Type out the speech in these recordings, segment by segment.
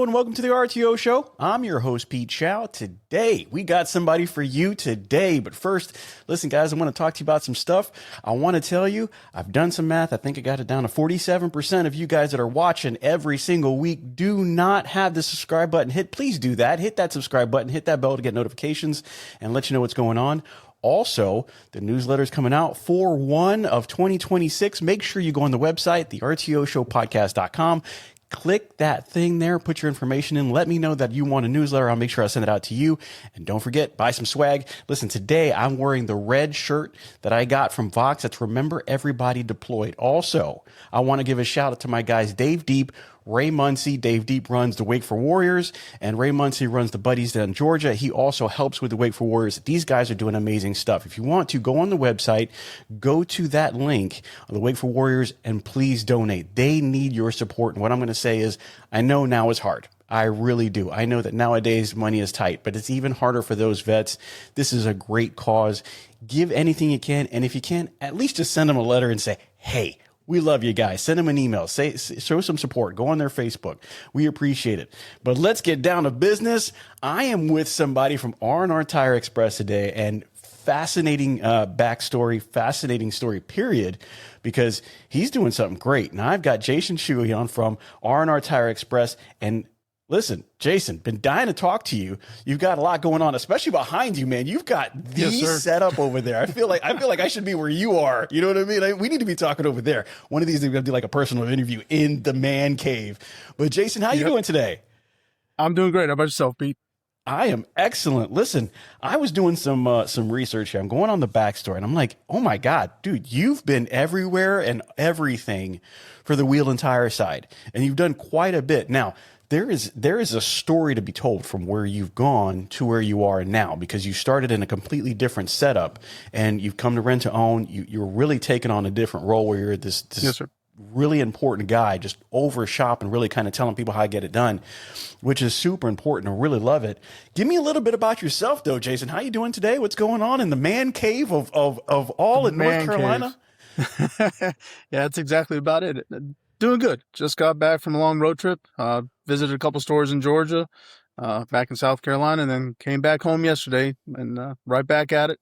Hello and welcome to the RTO Show. I'm your host, Pete Shau. Today, we got somebody for you today. But first, listen, guys, I want to talk to you about some stuff. I want to tell you, I've done some math. I think I got it down to 47% of you guys that are watching every single week do not have the subscribe button hit. Please do that. Hit that subscribe button. Hit that bell to get notifications and let you know what's going on. Also, the newsletter is coming out for 1 of 2026. Make sure you go on the website, the rtoshowpodcast.com. Click that thing there, put your information in, let me know that you want a newsletter. I'll make sure I send it out to you. And don't forget, buy some swag. Listen, today I'm wearing the red shirt that I got from Vox. That's Remember Everybody Deployed. Also, I want to give a shout out to my guys, Dave Deep, Ray Muncie. Dave Deep runs the Wake for Warriors, and Ray Muncie runs the Buddies down in Georgia. He also helps with the Wake for Warriors. These guys are doing amazing stuff. If you want to, go on the website, go to that link on the Wake for Warriors, and please donate. They need your support. And what I'm going to say is, I know now is hard. I really do. I know that nowadays money is tight, but it's even harder for those vets. This is a great cause. Give anything you can. And if you can, at least just send them a letter and say, hey, we love you guys. Send them an email. Show some support. Go on their Facebook. We appreciate it. But let's get down to business. I am with somebody from RNR Tire Express today, and fascinating backstory, fascinating story, period, because he's doing something great. Now, I've got Jason Chui on from RNR Tire Express, and listen, Jason, been dying to talk to you. You've got a lot going on, especially behind you, man. You've got the setup over there. I feel like I should be where you are. You know what I mean? We need to be talking over there. One of these, we're going to do like a personal interview in the man cave. But Jason, how you doing today? I'm doing great. How about yourself, Pete? I am excellent. Listen, I was doing some research here. I'm going on the backstory, and I'm like, oh my God, dude, you've been everywhere and everything for the wheel and tire side, and you've done quite a bit. Now, there is a story to be told from where you've gone to where you are now, because you started in a completely different setup and you've come to rent to own. You're really taking on a different role where you're this yes, sir. Really important guy, just over shop and really kind of telling people how to get it done, which is super important. I really love it. Give me a little bit about yourself though, Jason. How you doing today? What's going on in the man cave of all in North Carolina? Yeah, that's exactly about it. Doing good. Just got back from a long road trip. Visited a couple stores in Georgia, back in South Carolina, and then came back home yesterday and right back at it.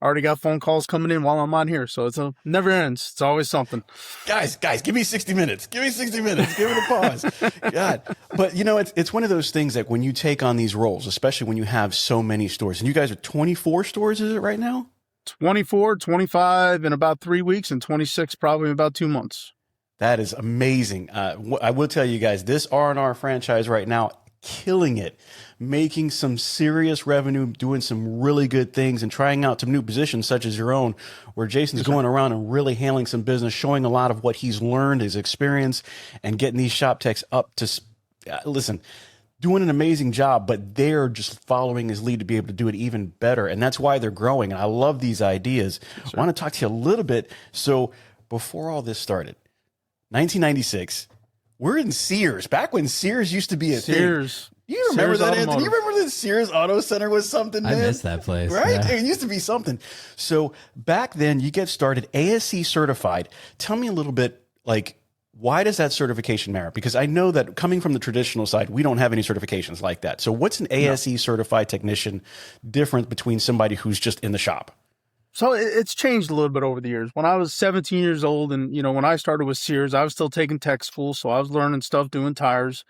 Already got phone calls coming in while I'm on here, so it's never ends. It's always something. Guys, give me 60 minutes. Give me 60 minutes. Give it a pause. God. But, you know, it's one of those things that when you take on these roles, especially when you have so many stores, and you guys are 24 stores, is it right now? 24, 25 in about 3 weeks, and 26 probably in about 2 months. That is amazing. I will tell you guys, this R&R franchise right now, killing it, making some serious revenue, doing some really good things, and trying out some new positions such as your own, where Jason's going around and really handling some business, showing a lot of what he's learned, his experience, and getting these shop techs up to, listen, doing an amazing job, but they're just following his lead to be able to do it even better. And that's why they're growing. And I love these ideas. I want to talk to you a little bit. So before all this started, 1996, we're in Sears, back when Sears used to be a thing. You remember that, Anthony? You remember the Sears Auto Center was something, man? I miss that place. Right? Yeah. It used to be something. So back then, you get started ASC certified. Tell me a little bit, like, why does that certification matter? Because I know that coming from the traditional side, we don't have any certifications like that. So what's an ASE certified technician different between somebody who's just in the shop? So it's changed a little bit over the years. When I was 17 years old and, you know, when I started with Sears, I was still taking tech school. So I was learning stuff, doing tires,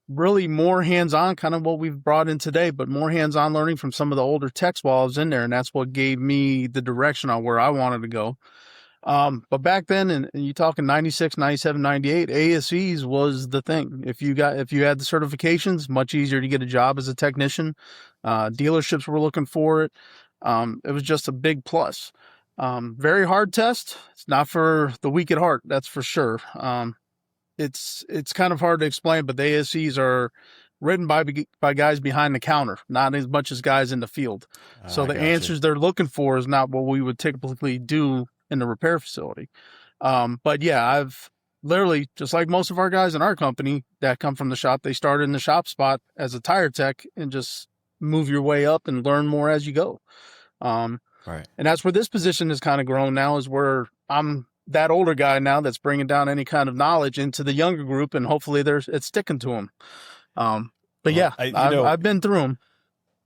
really more hands-on, kind of what we've brought in today, but more hands-on learning from some of the older techs while I was in there. And that's what gave me the direction on where I wanted to go. But back then, and you talking 96, 97, 98, ASEs was the thing. If you had the certifications, much easier to get a job as a technician. Dealerships were looking for it. It was just a big plus. Very hard test. It's not for the weak at heart. That's for sure. It's kind of hard to explain, but the ASCs are written by guys behind the counter, not as much as guys in the field. So the answers they're looking for is not what we would typically do in the repair facility. But yeah, I've literally, just like most of our guys in our company that come from the shop, they started in the shop spot as a tire tech and just move your way up and learn more as you go. Right. And that's where this position has kind of grown now, is where I'm that older guy now that's bringing down any kind of knowledge into the younger group, and hopefully it's sticking to them. But yeah, I've been through them.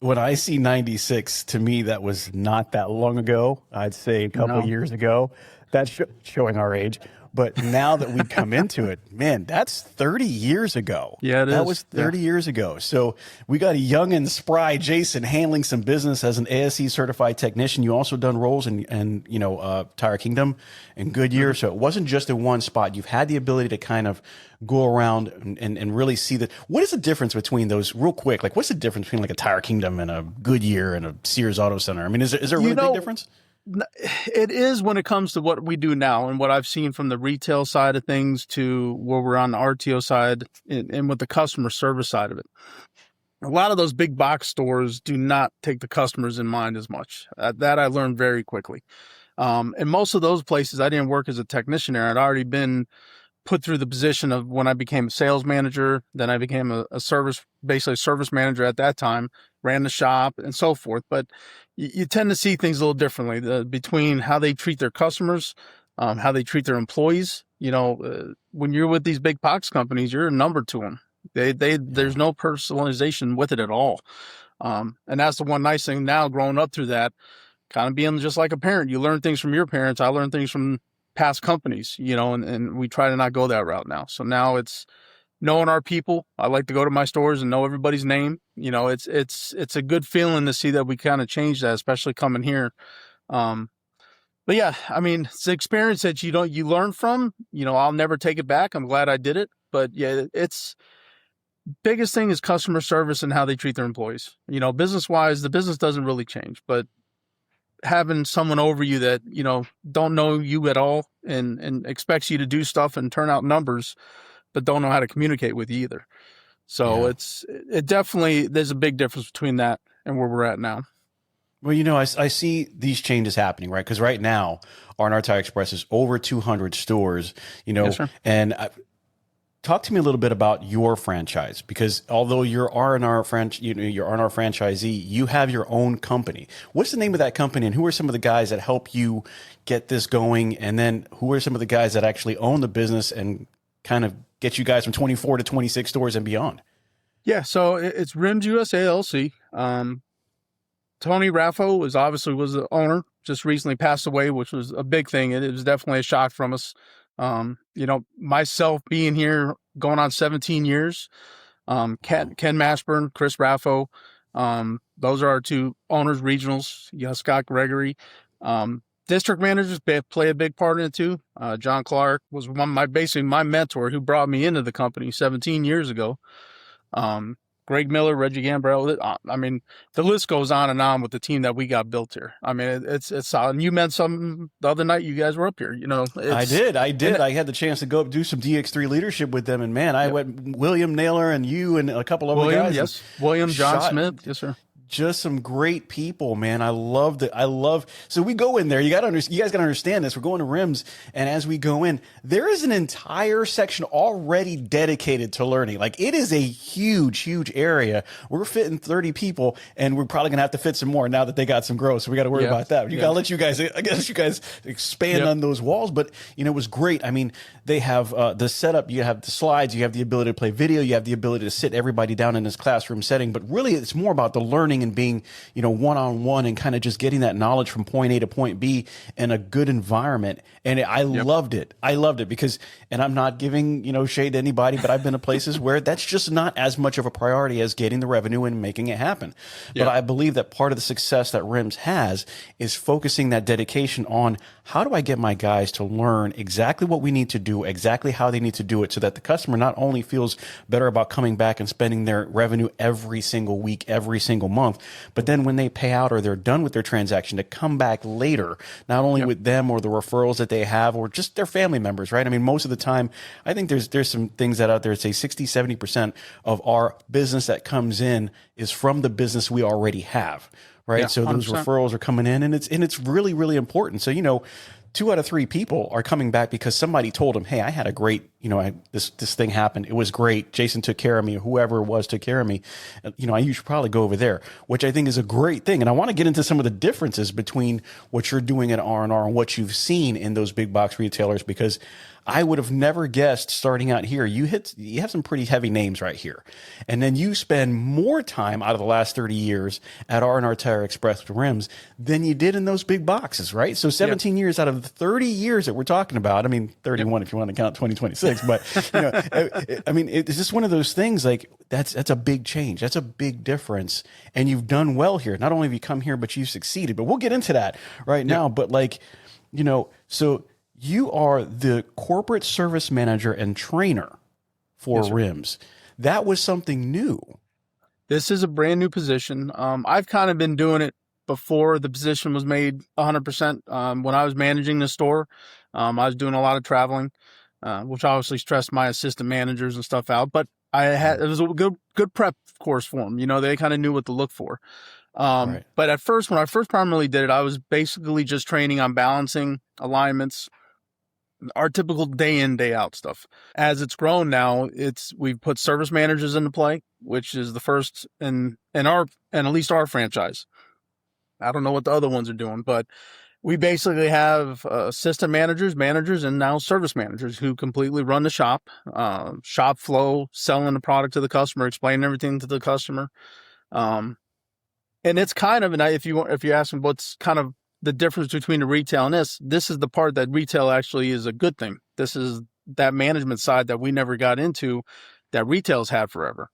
When I see 96, to me, that was not that long ago. I'd say a couple years ago. That's showing our age. But now that we come into it, man, that's 30 years ago. Yeah, it is. That was 30 years ago. So we got a young and spry Jason handling some business as an ASE certified technician. You also done roles in Tire Kingdom and Goodyear. So it wasn't just in one spot. You've had the ability to kind of go around and really see that. What is the difference between those real quick? Like, what's the difference between like a Tire Kingdom and a Goodyear and a Sears Auto Center? I mean, is there a really big difference? It is when it comes to what we do now and what I've seen from the retail side of things to where we're on the RTO side and with the customer service side of it. A lot of those big box stores do not take the customers in mind as much. That I learned very quickly. And most of those places, I didn't work as a technician there. I'd already been put through the position of when I became a sales manager, then I became a service manager at that time, ran the shop and so forth. But you tend to see things a little differently between how they treat their customers, how they treat their employees. When you're with these big box companies, you're a number to them. There's no personalization with it at all. And that's the one nice thing now growing up through that, kind of being just like a parent. You learn things from your parents. I learned things from past companies, and we try to not go that route now. So now it's knowing our people. I like to go to my stores and know everybody's name. It's a good feeling to see that we kind of changed that, especially coming here. But yeah, I mean, it's the experience that you learn from. I'll never take it back. I'm glad I did it. But yeah, it's biggest thing is customer service and how they treat their employees. Business wise, the business doesn't really change, but having someone over you that, don't know you at all and expects you to do stuff and turn out numbers, but don't know how to communicate with you either. So it definitely, there's a big difference between that and where we're at now. Well, I see these changes happening, right? Because right now, RNR Tire Express is over 200 stores, Yes, sir. And talk to me a little bit about your franchise, because although you're RNR you're RNR franchisee, you have your own company. What's the name of that company, and who are some of the guys that help you get this going? And then who are some of the guys that actually own the business and kind of get you guys from 24 to 26 stores and beyond? Yeah, so it's Rims USA LLC. Tony Raffo was the owner, just recently passed away, which was a big thing. It was definitely a shock from us. Myself being here going on 17 years, Ken Mashburn, Chris Raffo, those are our two owners, regionals. Scott Gregory, district managers play a big part in it too. John Clark was basically my mentor who brought me into the company 17 years ago. Greg Miller, Reggie Gambrell. I mean, the list goes on and on with the team that we got built here. I mean, it's solid. And you meant something the other night. You guys were up here. I did. I had the chance to go do some DX3 leadership with them, and man, I went William Naylor and you and a couple of other guys. Yes, William John Smith. Yes, sir. Just some great people, man. I loved it. So we go in there. You guys got to understand this. We're going to Rims, and as we go in, there is an entire section already dedicated to learning. Like, it is a huge, huge area. We're fitting 30 people, and we're probably gonna have to fit some more now that they got some growth. So we got to worry about that. I let you guys expand on those walls. But it was great. I mean, they have the setup. You have the slides. You have the ability to play video. You have the ability to sit everybody down in this classroom setting. But really, it's more about the learning and being, one-on-one and kind of just getting that knowledge from point A to point B in a good environment. And I loved it. I loved it because, and I'm not giving, shade to anybody, but I've been to places where that's just not as much of a priority as getting the revenue and making it happen. But I believe that part of the success that Rims has is focusing that dedication on how do I get my guys to learn exactly what we need to do, exactly how they need to do it, so that the customer not only feels better about coming back and spending their revenue every single week, every single month, but then when they pay out or they're done with their transaction, to come back later, not only with them or the referrals that they have or just their family members, right? I mean, most of the time, I think there's some things that out there say 60-70% of our business that comes in is from the business we already have. Right. So those 100%. Referrals are coming in, and it's really, really important. So, 2 out of 3 people are coming back because somebody told them, hey, I had a great this thing happened. It was great. Jason took care of me. Whoever it was took care of me. You should probably go over there, which I think is a great thing. And I want to get into some of the differences between what you're doing at R&R and what you've seen in those big box retailers, because I would have never guessed starting out here. You have some pretty heavy names right here. And then you spend more time out of the last 30 years at RNR Tire Express with rims than you did in those big boxes, right? So 17 years out of the 30 years that we're talking about, 31 if you want to count 2026, but it's just one of those things like that's a big change. That's a big difference. And you've done well here. Not only have you come here, but you've succeeded, but we'll get into that right now. But so you are the corporate service manager and trainer for rims. That was something new. This is a brand new position. I've kind of been doing it before the position was made 100%. When I was managing the store, I was doing a lot of traveling, which obviously stressed my assistant managers and stuff out. But it was a good prep course for them. They kind of knew what to look for. Right. But at first, when I first primarily did it, I was basically just training on balancing, alignments, our typical day in, day out stuff. As it's grown now, we've put service managers into play, which is the first in at least our franchise. I don't know what the other ones are doing, but we basically have assistant managers, and now service managers who completely run the shop flow, selling the product to the customer, explaining everything to the customer. And it's kind of, and if you ask them what's kind of the difference between the retail and this is the part that retail actually is a good thing. This is that management side that we never got into, that retail's had forever.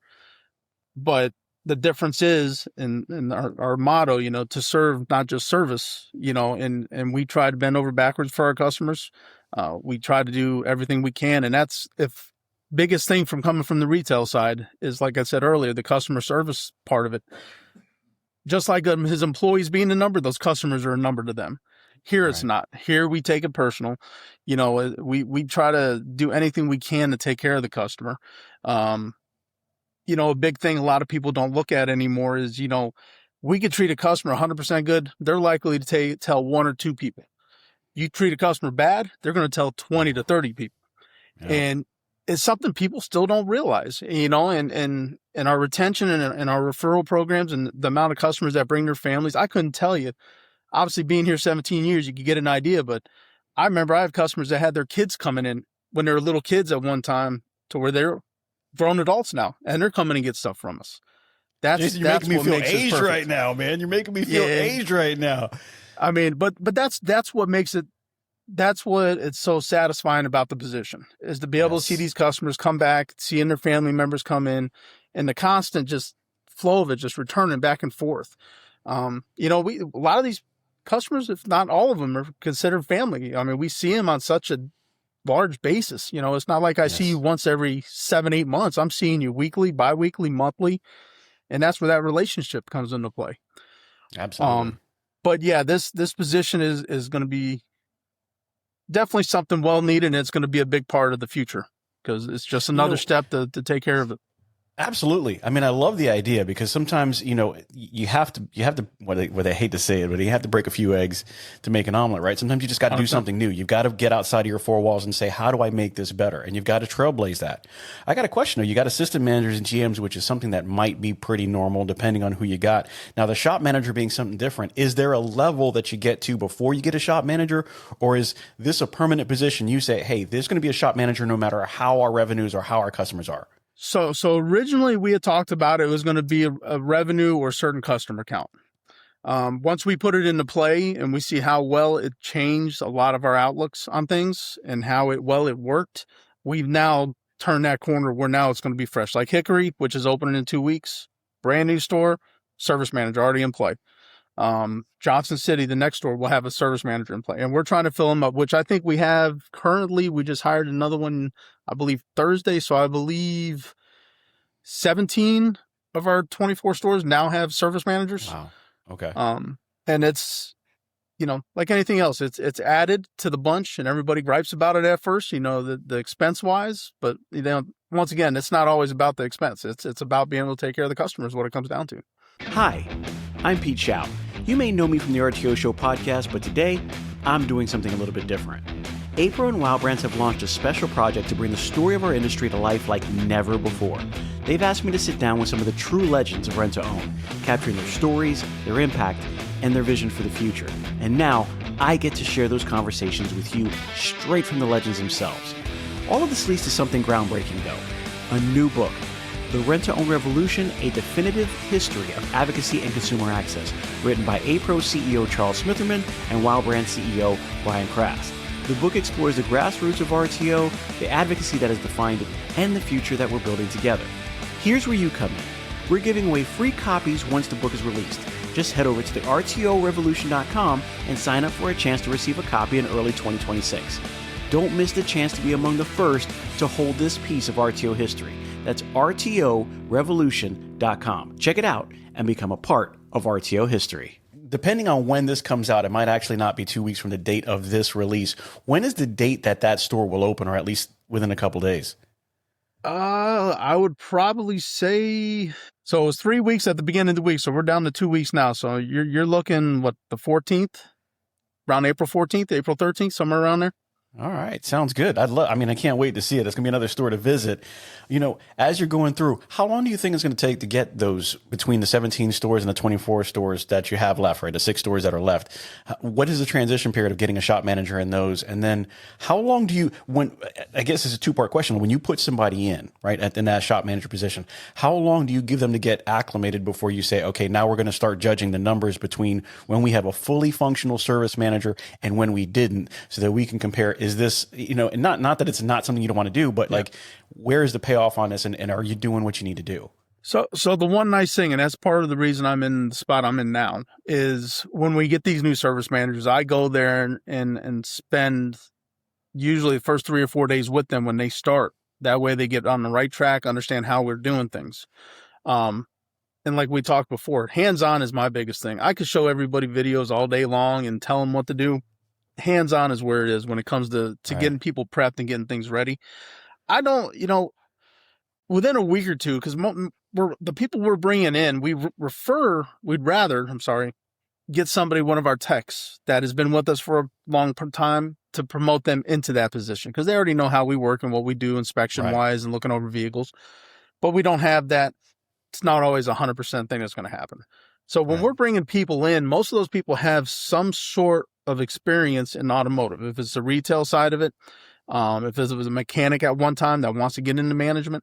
But the difference is in our motto, to serve, not just service, and we try to bend over backwards for our customers. We try to do everything we can. And that's biggest thing from coming from the retail side is, like I said earlier, the customer service part of it. Just like his employees being a number, those customers are a number to them. Here, it's not. Here, we take it personal. We try to do anything we can to take care of the customer. A big thing a lot of people don't look at anymore is, we could treat a customer 100% good. They're likely to tell one or two people. You treat a customer bad, they're going to tell 20 to 30 people. Yeah. And it's something people still don't realize, and our retention and our referral programs and the amount of customers that bring their families. I couldn't tell you. Obviously, being here 17 years, you could get an idea, but I remember I have customers that had their kids coming in when they were little kids at one time to where they're grown adults now, and they're coming and get stuff from us. Jason, you're making me feel aged right now, man. You're making me feel aged right now. But that's what makes it. That's what it's so satisfying about the position, is to be able to see these customers come back, seeing their family members come in, and the constant just flow of it, just returning back and forth. A lot of these customers, if not all of them, are considered family. We see them on such a large basis. It's not like I see you once every 7-8 months. I'm seeing you weekly, biweekly, monthly, and that's where that relationship comes into play. Absolutely. But yeah, this position is going to be definitely something well needed, and it's going to be a big part of the future because it's just another step to take care of it. Absolutely. I love the idea because sometimes, you have to, what they hate to say it, but you have to break a few eggs to make an omelet, right? Sometimes you just got to do something new. You've got to get outside of your four walls and say, how do I make this better? And you've got to trailblaze that. I got a question though. You got assistant managers and GMs, which is something that might be pretty normal depending on who you got. Now, the shop manager being something different, is there a level that you get to before you get a shop manager, or is this a permanent position? You say, hey, there's going to be a shop manager no matter how our revenues or how our customers are. So originally we had talked about it was going to be a revenue or certain customer count. Once we put it into play and we see how well it changed a lot of our outlooks on things and how it worked, we've now turned that corner where now it's going to be fresh. Like Hickory, which is opening in 2 weeks, brand new store, service manager already in play. Johnson City, the next store, will have a service manager in play, and we're trying to fill them up, which I think we have currently. We just hired another one, I believe Thursday. So I believe 17 of our 24 stores now have service managers. Wow. Okay. And it's, like anything else, it's added to the bunch, and everybody gripes about it at first, the expense wise, but once again, it's not always about the expense. It's about being able to take care of the customers, what it comes down to. Hi, I'm Pete Shau. You may know me from the RTO Show Podcast, but today I'm doing something a little bit different. Apro and Wow Brands have launched a special project to bring the story of our industry to life like never before. They've asked me to sit down with some of the true legends of rent-to-own, capturing their stories, their impact, and their vision for the future. And now, I get to share those conversations with you straight from the legends themselves. All of this leads to something groundbreaking, though. A new book, The Rent-to-Own Revolution, A Definitive History of Advocacy and Consumer Access, written by Apro CEO Charles Smitherman and Wow Brands CEO Brian Krast. The book explores the grassroots of RTO, the advocacy that has defined it, and the future that we're building together. Here's where you come in. We're giving away free copies once the book is released. Just head over to the RTORevolution.com and sign up for a chance to receive a copy in early 2026. Don't miss the chance to be among the first to hold this piece of RTO history. That's RTORevolution.com. Check it out and become a part of RTO history. Depending on when this comes out, it might actually not be 2 weeks from the date of this release. When is the date that store will open, or at least within a couple days? I would probably say, so it was 3 weeks at the beginning of the week, so we're down to 2 weeks now. So you're looking, what, the 14th? Around April 14th, April 13th, somewhere around there. All right. Sounds good. I can't wait to see it. It's going to be another store to visit. As you're going through, how long do you think it's going to take to get those between the 17 stores and the 24 stores that you have left, right? The 6 stores that are left. What is the transition period of getting a shop manager in those? And then how long do you, I guess it's a 2-part question. When you put somebody in, right, in that shop manager position, how long do you give them to get acclimated before you say, okay, now we're going to start judging the numbers between when we have a fully functional service manager and when we didn't, so that we can compare, is this, and not that it's not something you don't want to do, but like, where is the payoff on this, and are you doing what you need to do? So the one nice thing, and that's part of the reason I'm in the spot I'm in now, is when we get these new service managers, I go there and spend usually the first 3 or 4 days with them when they start. That way they get on the right track, understand how we're doing things. And like we talked before, hands-on is my biggest thing. I could show everybody videos all day long and tell them what to do. Hands-on is where it is when it comes to getting people prepped and getting things ready. I don't, within a week or two, because the people we're bringing in, we'd rather get somebody, one of our techs that has been with us for a long time, to promote them into that position, because they already know how we work and what we do inspection-wise and looking over vehicles. But we don't have that. It's not always 100% thing that's going to happen. So when we're bringing people in, most of those people have some sort of experience in automotive. If it's the retail side of it, if it was a mechanic at one time that wants to get into management,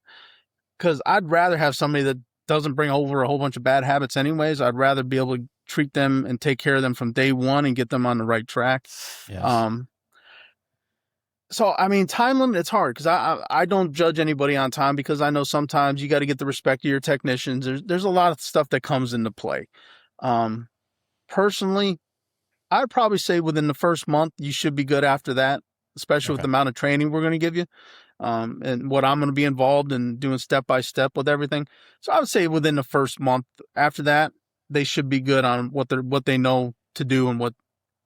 because I'd rather have somebody that doesn't bring over a whole bunch of bad habits anyways. I'd rather be able to treat them and take care of them from day one and get them on the right track. Yes. So, time limit, it's hard because I don't judge anybody on time, because I know sometimes you got to get the respect of your technicians. There's a lot of stuff that comes into play. Personally, I'd probably say within the first month, you should be good after that, especially with the amount of training we're going to give you, and what I'm going to be involved in doing step by step with everything. So I would say within the first month. After that, they should be good on what they know to do and what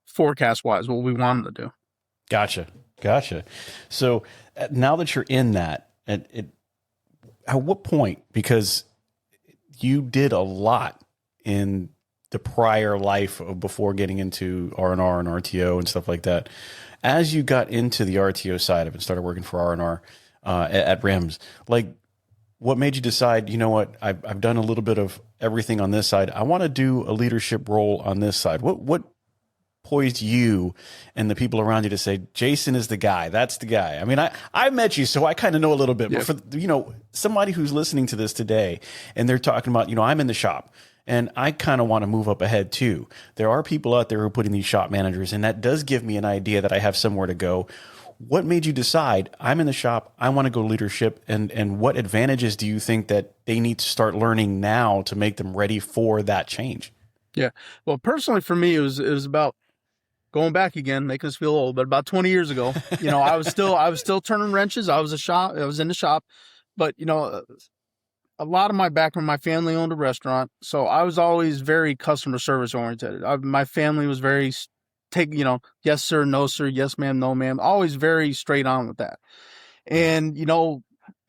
forecast-wise, what we want them to do. Gotcha. So now that you're in that, at what point, because you did a lot in the prior life of before getting into RNR and RTO and stuff like that, as you got into the RTO side of it and started working for RNR at RIMS, like, what made you decide, you know what, I've done a little bit of everything on this side, I want to do a leadership role on this side? What poised you and the people around you to say, Jason is the guy, that's the guy? I met you, so I kind of know a little bit, but for, somebody who's listening to this today and they're talking about, I'm in the shop and I kind of want to move up ahead too. There are people out there who are putting these shop managers, and that does give me an idea that I have somewhere to go. What made you decide, I'm in the shop, I want to go leadership, and what advantages do you think that they need to start learning now to make them ready for that change? Yeah. Well, personally for me, it was about going back again, making us feel old, but about 20 years ago, I was still turning wrenches. I was in the shop, but a lot of my background, my family owned a restaurant, so I was always very customer service oriented. My family was very yes sir, no sir, yes ma'am, no ma'am, always very straight on with that. And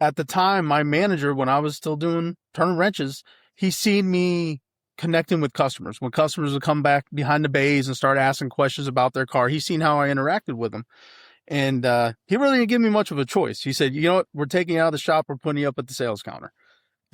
at the time, my manager, when I was still turning wrenches, he seen me connecting with customers. When customers would come back behind the bays and start asking questions about their car, he seen how I interacted with them. And he really didn't give me much of a choice. He said, you know what, we're taking you out of the shop, we're putting you up at the sales counter.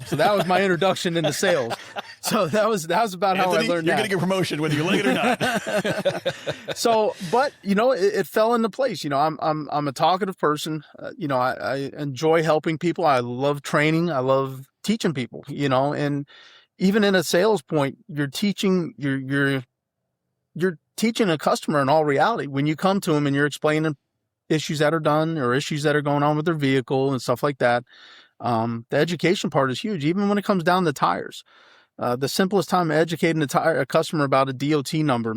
So that was my introduction into sales. So that was about how Anthony, I learned you're that. going to get promotion whether you like it or not. So, but you know, it fell into place. You know, I'm a talkative person. You know, I enjoy helping people. I love training. I love teaching people, you know, and even in a sales point, you're teaching a customer in all reality. When you come to them and you're explaining issues that are done or issues that are going on with their vehicle and stuff like that, the education part is huge. Even when it comes down to tires, the simplest time educating a customer about a DOT number,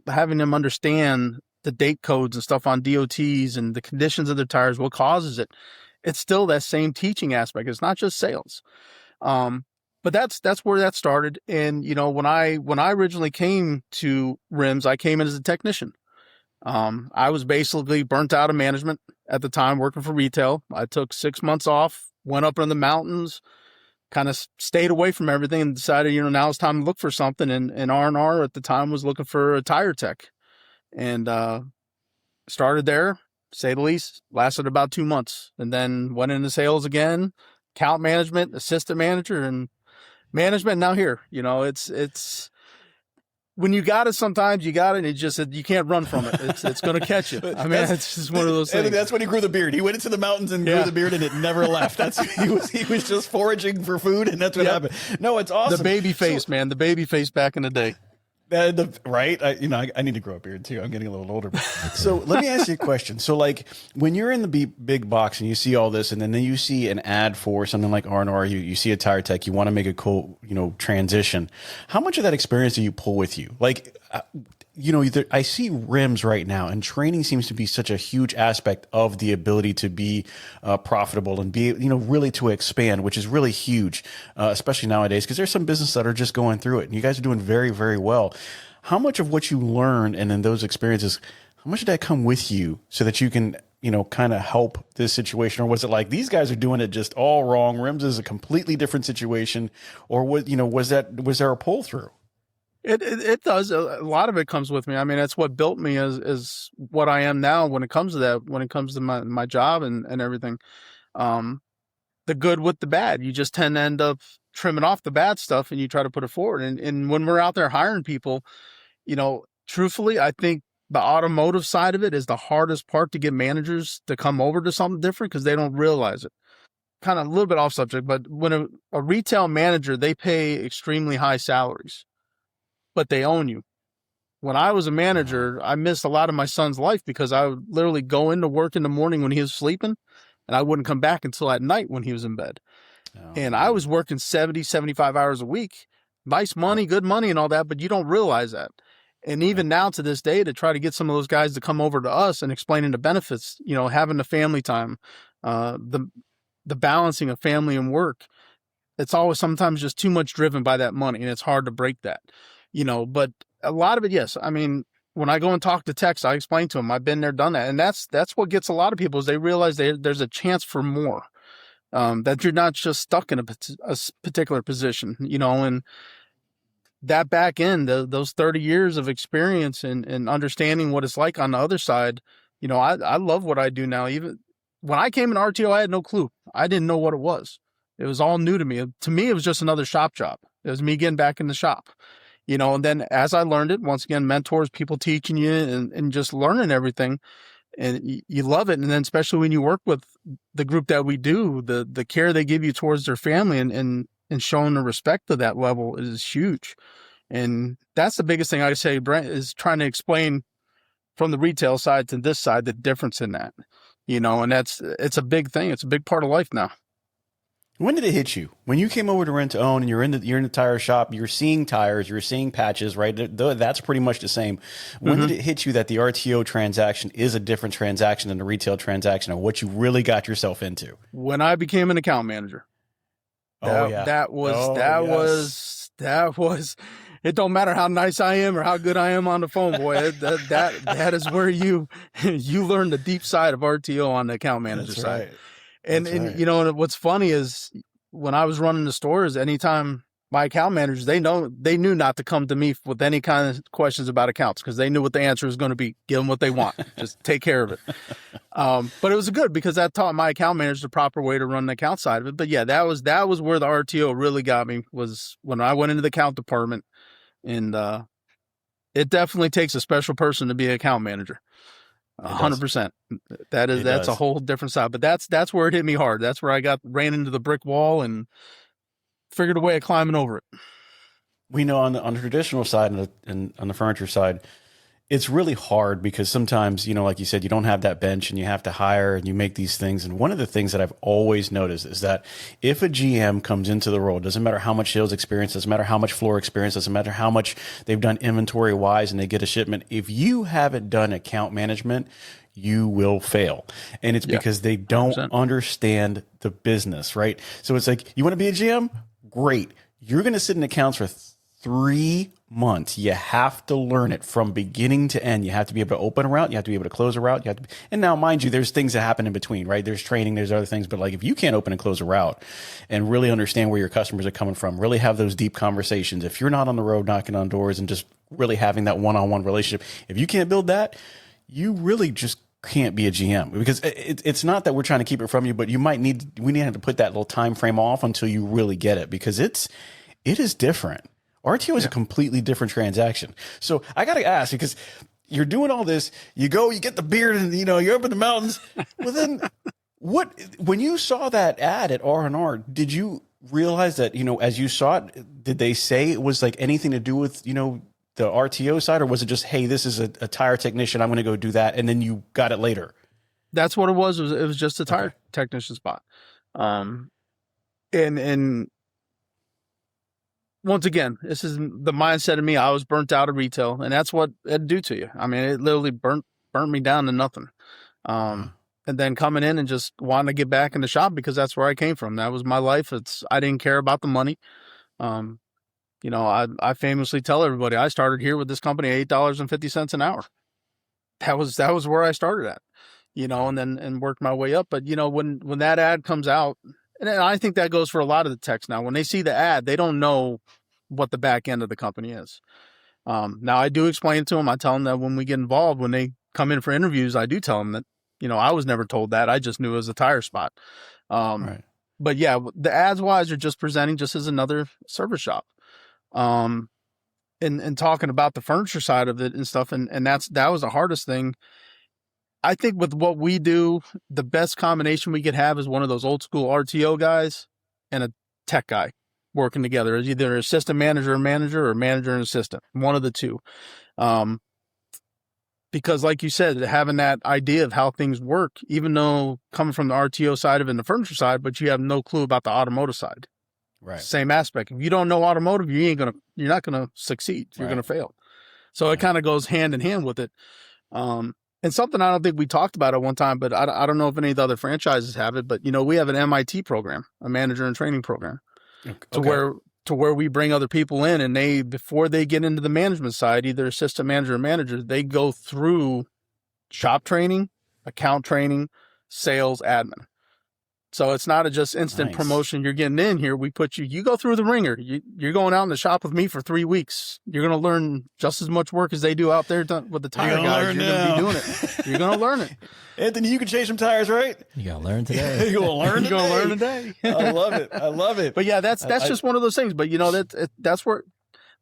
having them understand the date codes and stuff on DOTs and the conditions of their tires, what causes it. It's still that same teaching aspect. It's not just sales. But that's where that started. And, you know, when I originally came to rims, I came in as a technician. I was basically burnt out of management at the time, working for retail. I took 6 months off, went up in the mountains, kind of stayed away from everything, and decided, you know, now it's time to look for something. And R&R at the time was looking for a tire tech, and started there, say the least. Lasted about 2 months, and then went into sales again, account management, assistant manager, and management. Now here, you know, it's when you got it, sometimes you got it, and you can't run from it. It's going to catch you. I mean, it's just one of those things. That's when he grew the beard. He went into the mountains and grew the beard, and it never left. He was just foraging for food, and that's what happened. No, it's awesome. The baby face, man. The baby face back in the day. Right? I need to grow a beard too. I'm getting a little older. So let me ask you a question. So like when you're in the big box and you see all this, and then you see an ad for something like R&R, you see a tire tech, you want to make a cool, you know, transition. How much of that experience do you pull with you? Like, you know, I see rims right now, and training seems to be such a huge aspect of the ability to be profitable and be, you know, really to expand, which is really huge, especially nowadays, because there's some businesses that are just going through it, and you guys are doing very, very well. How much of what you learned and then those experiences, how much did that come with you so that you can, you know, kind of help this situation? Or was it like these guys are doing it just all wrong? Rims is a completely different situation, or was there a pull through? It does. A lot of it comes with me. I mean, that's what built me as what I am now when it comes to that, when it comes to my job and everything. The good with the bad, you just tend to end up trimming off the bad stuff and you try to put it forward. And when we're out there hiring people, you know, truthfully, I think the automotive side of it is the hardest part to get managers to come over to something different because they don't realize it. Kind of a little bit off subject, but when a retail manager, they pay extremely high salaries, but they own you. When I was a manager, I missed a lot of my son's life because I would literally go into work in the morning when he was sleeping, and I wouldn't come back until at night when he was in bed. And I was working 70, 75 hours a week. Nice money, good money and all that, but you don't realize that. And even now to this day, to try to get some of those guys to come over to us and explaining the benefits, you know, having the family time, the balancing of family and work, it's always sometimes just too much driven by that money, and it's hard to break that. You know, but a lot of it, yes. I mean, when I go and talk to techs, I explain to them, I've been there, done that. And that's what gets a lot of people is they realize there's a chance for more, that you're not just stuck in a particular position, you know, and that back end, those 30 years of experience and understanding what it's like on the other side, you know, I love what I do now. Even when I came in RTO, I had no clue. I didn't know what it was. It was all new to me. To me, it was just another shop job. It was me getting back in the shop. You know, and then as I learned it, once again, mentors, people teaching you and just learning everything, and you love it. And then especially when you work with the group that we do, the care they give you towards their family and showing the respect to that level is huge. And that's the biggest thing I say, Brent, is trying to explain from the retail side to this side, the difference in that, you know, and it's a big thing. It's a big part of life now. When did it hit you? When you came over to rent to own and you're in the tire shop, you're seeing tires, you're seeing patches, right? That's pretty much the same. When did it hit you that the RTO transaction is a different transaction than the retail transaction, or what you really got yourself into? When I became an account manager. That was, it don't matter how nice I am or how good I am on the phone, boy. That is where you learn the deep side of RTO on the account manager side. Right. And you know, what's funny is when I was running the stores, anytime my account managers, they knew not to come to me with any kind of questions about accounts because they knew what the answer was going to be. Give them what they want. Just take care of it. But it was good because that taught my account managers the proper way to run the account side of it. But yeah, that was where the RTO really got me, was when I went into the account department. And it definitely takes a special person to be an account manager. 100%. That's a whole different side. But that's where it hit me hard. That's where I ran into the brick wall and figured a way of climbing over it. We know on the traditional side and on the furniture side, it's really hard because sometimes, like you said, you don't have that bench and you have to hire and you make these things. And one of the things that I've always noticed is that if a GM comes into the role, it doesn't matter how much sales experience, doesn't matter how much floor experience, doesn't matter how much they've done inventory wise and they get a shipment. If you haven't done account management, you will fail. And it's because they don't 100%. Understand the business, right? So it's like, you want to be a GM? Great. You're going to sit in accounts for 3 months. You have to learn it from beginning to end. You have to be able to open a route. You have to be able to close a route. And now, mind you, there's things that happen in between, right? There's training, there's other things. But like, if you can't open and close a route and really understand where your customers are coming from, really have those deep conversations, if you're not on the road knocking on doors and just really having that one-on-one relationship, if you can't build that, you really just can't be a GM. Because it's not that we're trying to keep it from you, but we need to put that little time frame off until you really get it, because it is different. RTO is a completely different transaction. So I got to ask, because you're doing all this, you get the beard and, you're up in the mountains. Well, then when you saw that ad at R&R, did you realize that, as you saw it, did they say it was like anything to do with, the RTO side, or was it just, hey, this is a tire technician, I'm going to go do that, and then you got it later? That's what it was. It was just a tire technician spot. And once again, this is the mindset of me. I was burnt out of retail, and that's what it'd do to you. I mean, it literally burnt me down to nothing. And then coming in and just wanting to get back in the shop because that's where I came from. That was my life. I didn't care about the money. I famously tell everybody I started here with this company $8.50 an hour. That was where I started at, and worked my way up. But when that ad comes out, and I think that goes for a lot of the techs now, when they see the ad, they don't know what the back end of the company is. Now I do explain to them. I tell them that when we get involved, when they come in for interviews, I do tell them that, I was never told that. I just knew it was a tire spot. Right. But yeah, the ads wise are just presenting just as another service shop. And talking about the furniture side of it and stuff. And that was the hardest thing. I think with what we do, the best combination we could have is one of those old school RTO guys and a tech guy working together as either assistant manager and manager, or manager and assistant, one of the two. Because like you said, having that idea of how things work, even though coming from the RTO side of it and the furniture side, but you have no clue about the automotive side. Right. Same aspect. If you don't know automotive, you're not going to succeed. You're going to fail. So it kind of goes hand in hand with it. And something I don't think we talked about at one time, but I don't know if any of the other franchises have it, but we have an MIT program, a manager and training program, to where we bring other people in, and before they get into the management side, either assistant manager or manager, they go through shop training, account training, sales, admin. So it's not just instant promotion. You're getting in here. We put you go through the ringer. You're going out in the shop with me for 3 weeks. You're going to learn just as much work as they do out there with the tire guys. You're going to be doing it. You're going to learn it. Anthony, you can change some tires, right? You got to learn today. You're going to learn today. You're going to learn today. I love it. But yeah, that's just one of those things. But that's where,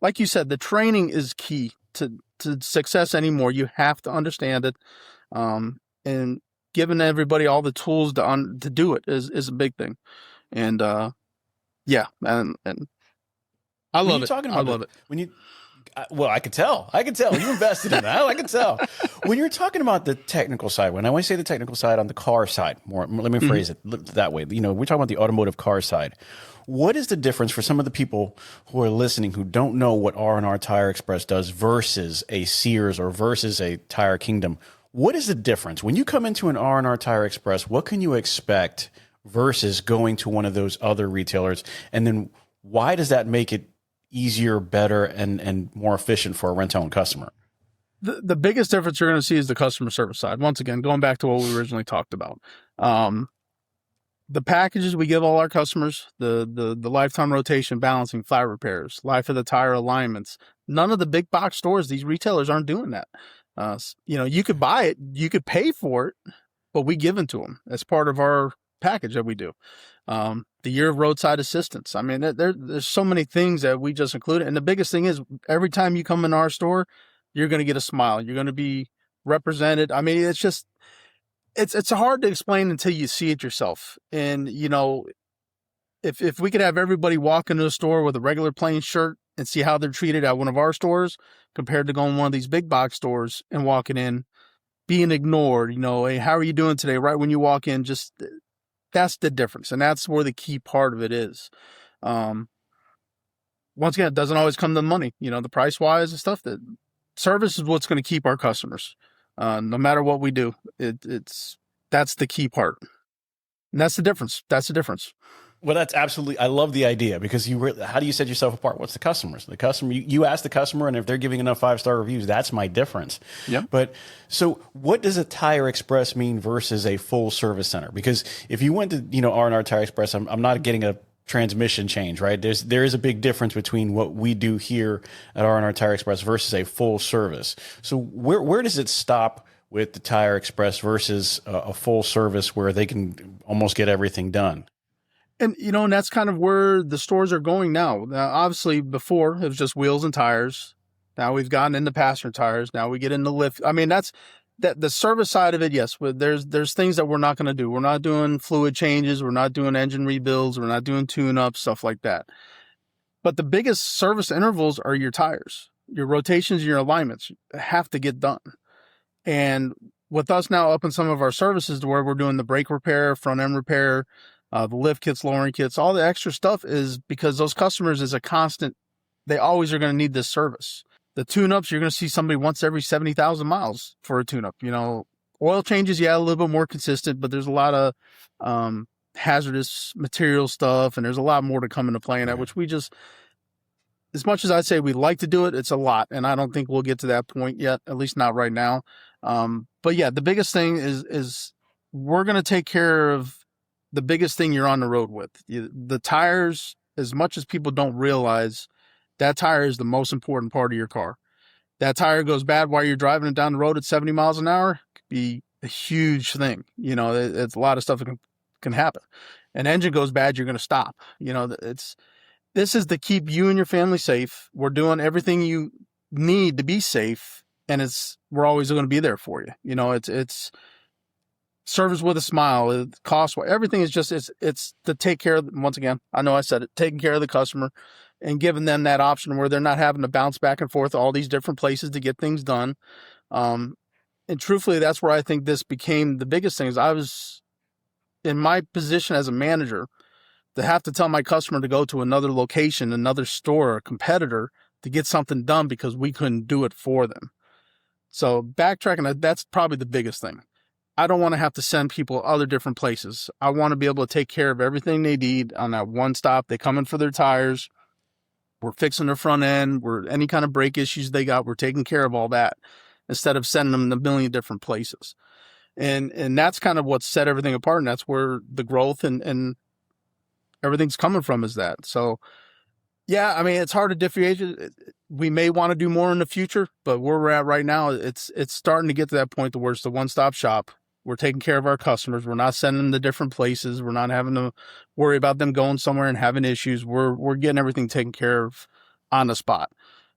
like you said, the training is key to success anymore. You have to understand it. And giving everybody all the tools to do it is a big thing. And, and I love it. I love it. Well, I could tell you invested in that. I could tell when you're talking about the technical side, when I say the technical side on the car side, let me phrase it that way. We're talking about the automotive car side. What is the difference for some of the people who are listening who don't know what R&R Tire Express does versus a Sears or versus a Tire Kingdom? What is the difference when you come into an R&R Tire Express? What can you expect versus going to one of those other retailers? And then why does that make it easier, better, and more efficient for a rent-owned customer? The biggest difference you're going to see is the customer service side. Once again, going back to what we originally talked about. The packages we give all our customers, the lifetime rotation balancing, flat repairs, life of the tire alignments. None of the big box stores, these retailers aren't doing that. You could buy it, you could pay for it, but we give it to them as part of our package that we do. The year of roadside assistance. I mean, there's so many things that we just included. And the biggest thing is every time you come in our store, you're going to get a smile. You're going to be represented. I mean, it's hard to explain until you see it yourself. And, if we could have everybody walk into a store with a regular plain shirt and see how they're treated at one of our stores compared to going to one of these big box stores and walking in, being ignored, hey, how are you doing today? Right when you walk in, just that's the difference. And that's where the key part of it is. Once again, it doesn't always come to money, the price wise and stuff. That service is what's going to keep our customers. No matter what we do, that's the key part. And that's the difference. Well, that's absolutely, I love the idea because how do you set yourself apart? What's the customers? The customer, you ask the customer, and if they're giving enough 5-star reviews, that's my difference. Yeah. But so what does a Tire Express mean versus a full service center? Because if you went to, RNR Tire Express, I'm not getting a transmission change, right? There is a big difference between what we do here at RNR Tire Express versus a full service. So where does it stop with the Tire Express versus a full service where they can almost get everything done? And, and that's kind of where the stores are going now. Now, obviously before it was just wheels and tires. Now we've gotten into passenger tires. Now we get into lift. I mean, that's the service side of it. Yes. There's things that we're not going to do. We're not doing fluid changes. We're not doing engine rebuilds. We're not doing tune-ups, stuff like that. But the biggest service intervals are your tires, your rotations, your alignments have to get done. And with us now up in some of our services to where we're doing the brake repair, front end repair, the lift kits, lowering kits, all the extra stuff is because those customers is a constant. They always are going to need this service. The tune-ups, you're going to see somebody once every 70,000 miles for a tune-up. Oil changes, a little bit more consistent, but there's a lot of hazardous material stuff, and there's a lot more to come into play in that, which we just, as much as I'd say we like to do it, it's a lot, and I don't think we'll get to that point yet, at least not right now. But yeah, the biggest thing is we're going to take care of the biggest thing you're on the road with. The tires, as much as people don't realize, that tire is the most important part of your car. That tire goes bad while you're driving it down the road at 70 miles an hour, it could be a huge thing. It's a lot of stuff that can happen. An engine goes bad, you're going to stop. This is to keep you and your family safe. We're doing everything you need to be safe, and we're always going to be there for you. It's service with a smile, it costs, everything is just, it's to take care of, once again, I know I said it, taking care of the customer and giving them that option where they're not having to bounce back and forth all these different places to get things done. And truthfully, that's where I think this became the biggest thing is I was in my position as a manager to have to tell my customer to go to another location, another store, a competitor to get something done because we couldn't do it for them. So backtracking, that's probably the biggest thing. I don't want to have to send people other different places. I want to be able to take care of everything they need on that one stop. They come in for their tires. We're fixing their front end. Any kind of brake issues they got, we're taking care of all that instead of sending them to a million different places. And that's kind of what set everything apart. And that's where the growth and everything's coming from is that. So yeah, I mean, it's hard to differentiate. We may want to do more in the future, but where we're at right now, it's starting to get to that point to where it's the one-stop shop. We're taking care of our customers. We're not sending them to different places. We're not having to worry about them going somewhere and having issues. We're getting everything taken care of on the spot.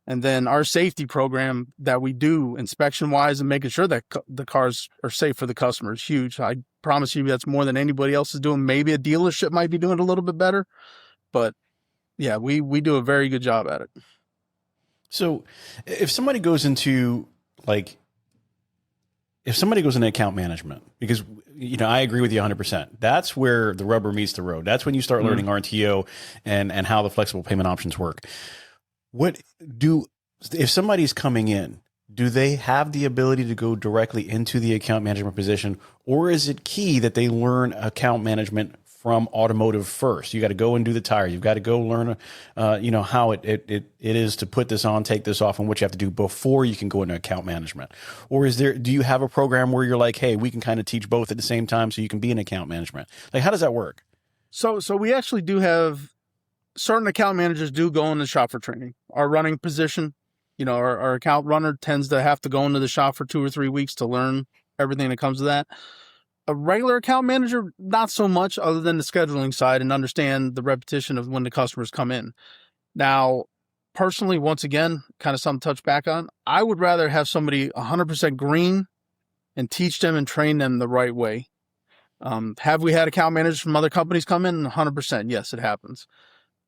And then our safety program that we do inspection-wise and making sure that the cars are safe for the customer is huge. I promise you that's more than anybody else is doing. Maybe a dealership might be doing it a little bit better, but yeah, we do a very good job at it. So if somebody goes into account management, because, I agree with you 100%. That's where the rubber meets the road. That's when you start learning RTO and how the flexible payment options work. If somebody's coming in, do they have the ability to go directly into the account management position, or is it key that they learn account management from automotive first. You got to go and do the tire. You've got to go learn, how it is to put this on, take this off, and what you have to do before you can go into account management. Or do you have a program where you're like, hey, we can kind of teach both at the same time so you can be in account management? Like, how does that work? So we actually do have certain account managers do go in the shop for training. Our running position, our account runner tends to have to go into the shop for 2 or 3 weeks to learn everything that comes to that. A regular account manager, not so much, other than the scheduling side and understand the repetition of when the customers come in. Now, personally, once again, kind of something to touch back on, I would rather have somebody 100% green and teach them and train them the right way. Have we had account managers from other companies come in? 100%. Yes, it happens.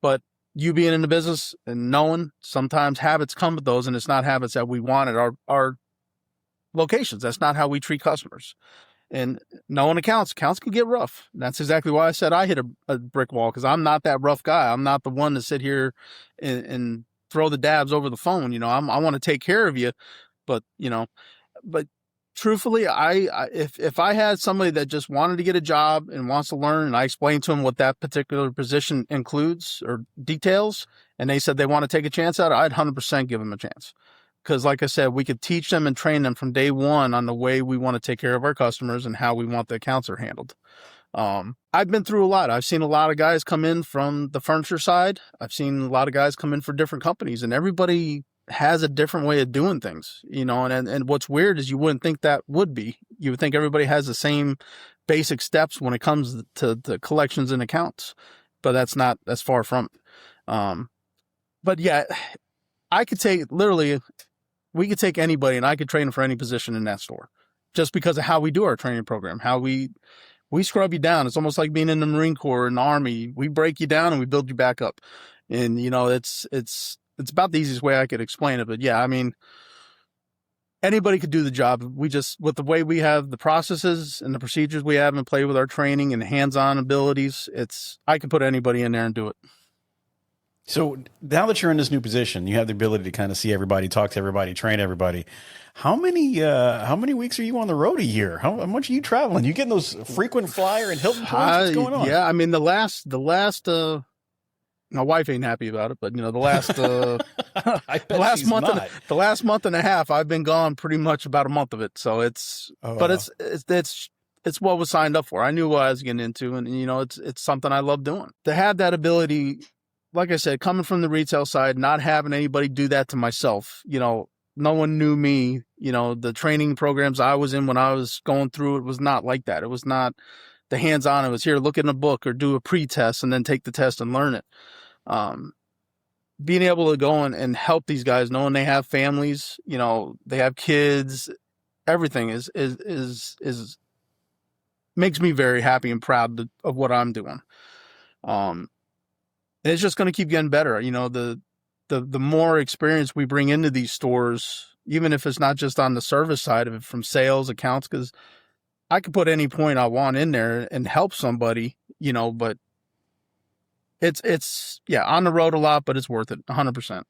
But you being in the business and knowing, sometimes habits come with those, and it's not habits that we want at our locations. That's not how we treat customers. And knowing accounts can get rough. That's exactly why I said I hit a brick wall, because I'm not that rough guy. I'm not the one to sit here and throw the dabs over the phone. I want to take care of you, but truthfully, if I had somebody that just wanted to get a job and wants to learn, and I explained to them what that particular position includes or details, and they said they want to take a chance at it, I'd 100% give them a chance. Because like I said, we could teach them and train them from day one on the way we want to take care of our customers and how we want the accounts are handled. I've been through a lot. I've seen a lot of guys come in from the furniture side. I've seen a lot of guys come in for different companies, and everybody has a different way of doing things, and what's weird is you wouldn't think that would be. You would think everybody has the same basic steps when it comes to the collections and accounts, but that's far from it. But yeah, we could take anybody and I could train them for any position in that store, just because of how we do our training program, how we scrub you down. It's almost like being in the Marine Corps or in the Army. We break you down and we build you back up. And, it's about the easiest way I could explain it. But yeah, I mean, anybody could do the job. With the way we have the processes and the procedures we have in play with our training and hands-on abilities, I could put anybody in there and do it. So now that you're in this new position, you have the ability to kind of see everybody, talk to everybody, train everybody. How many weeks are you on the road a year? How much are you traveling? You getting those frequent flyer and Hilton points? What's going on? Yeah, I mean, the last, my wife ain't happy about it, but the last month and a half, I've been gone pretty much about a month of it. So it's what was signed up for. I knew what I was getting into, and it's something I love doing. To have that ability, like I said, coming from the retail side, not having anybody do that to myself, no one knew me. The training programs I was in when I was going through it was not like that. It was not the hands-on. It was here, look in a book or do a pre-test and then take the test and learn it. Being able to go and help these guys, knowing they have families, they have kids, everything is makes me very happy and proud of what I'm doing. It's just going to keep getting better. The more experience we bring into these stores, even if it's not just on the service side of it, from sales, accounts, because I could put any point I want in there and help somebody, but it's on the road a lot, but it's worth it 100%.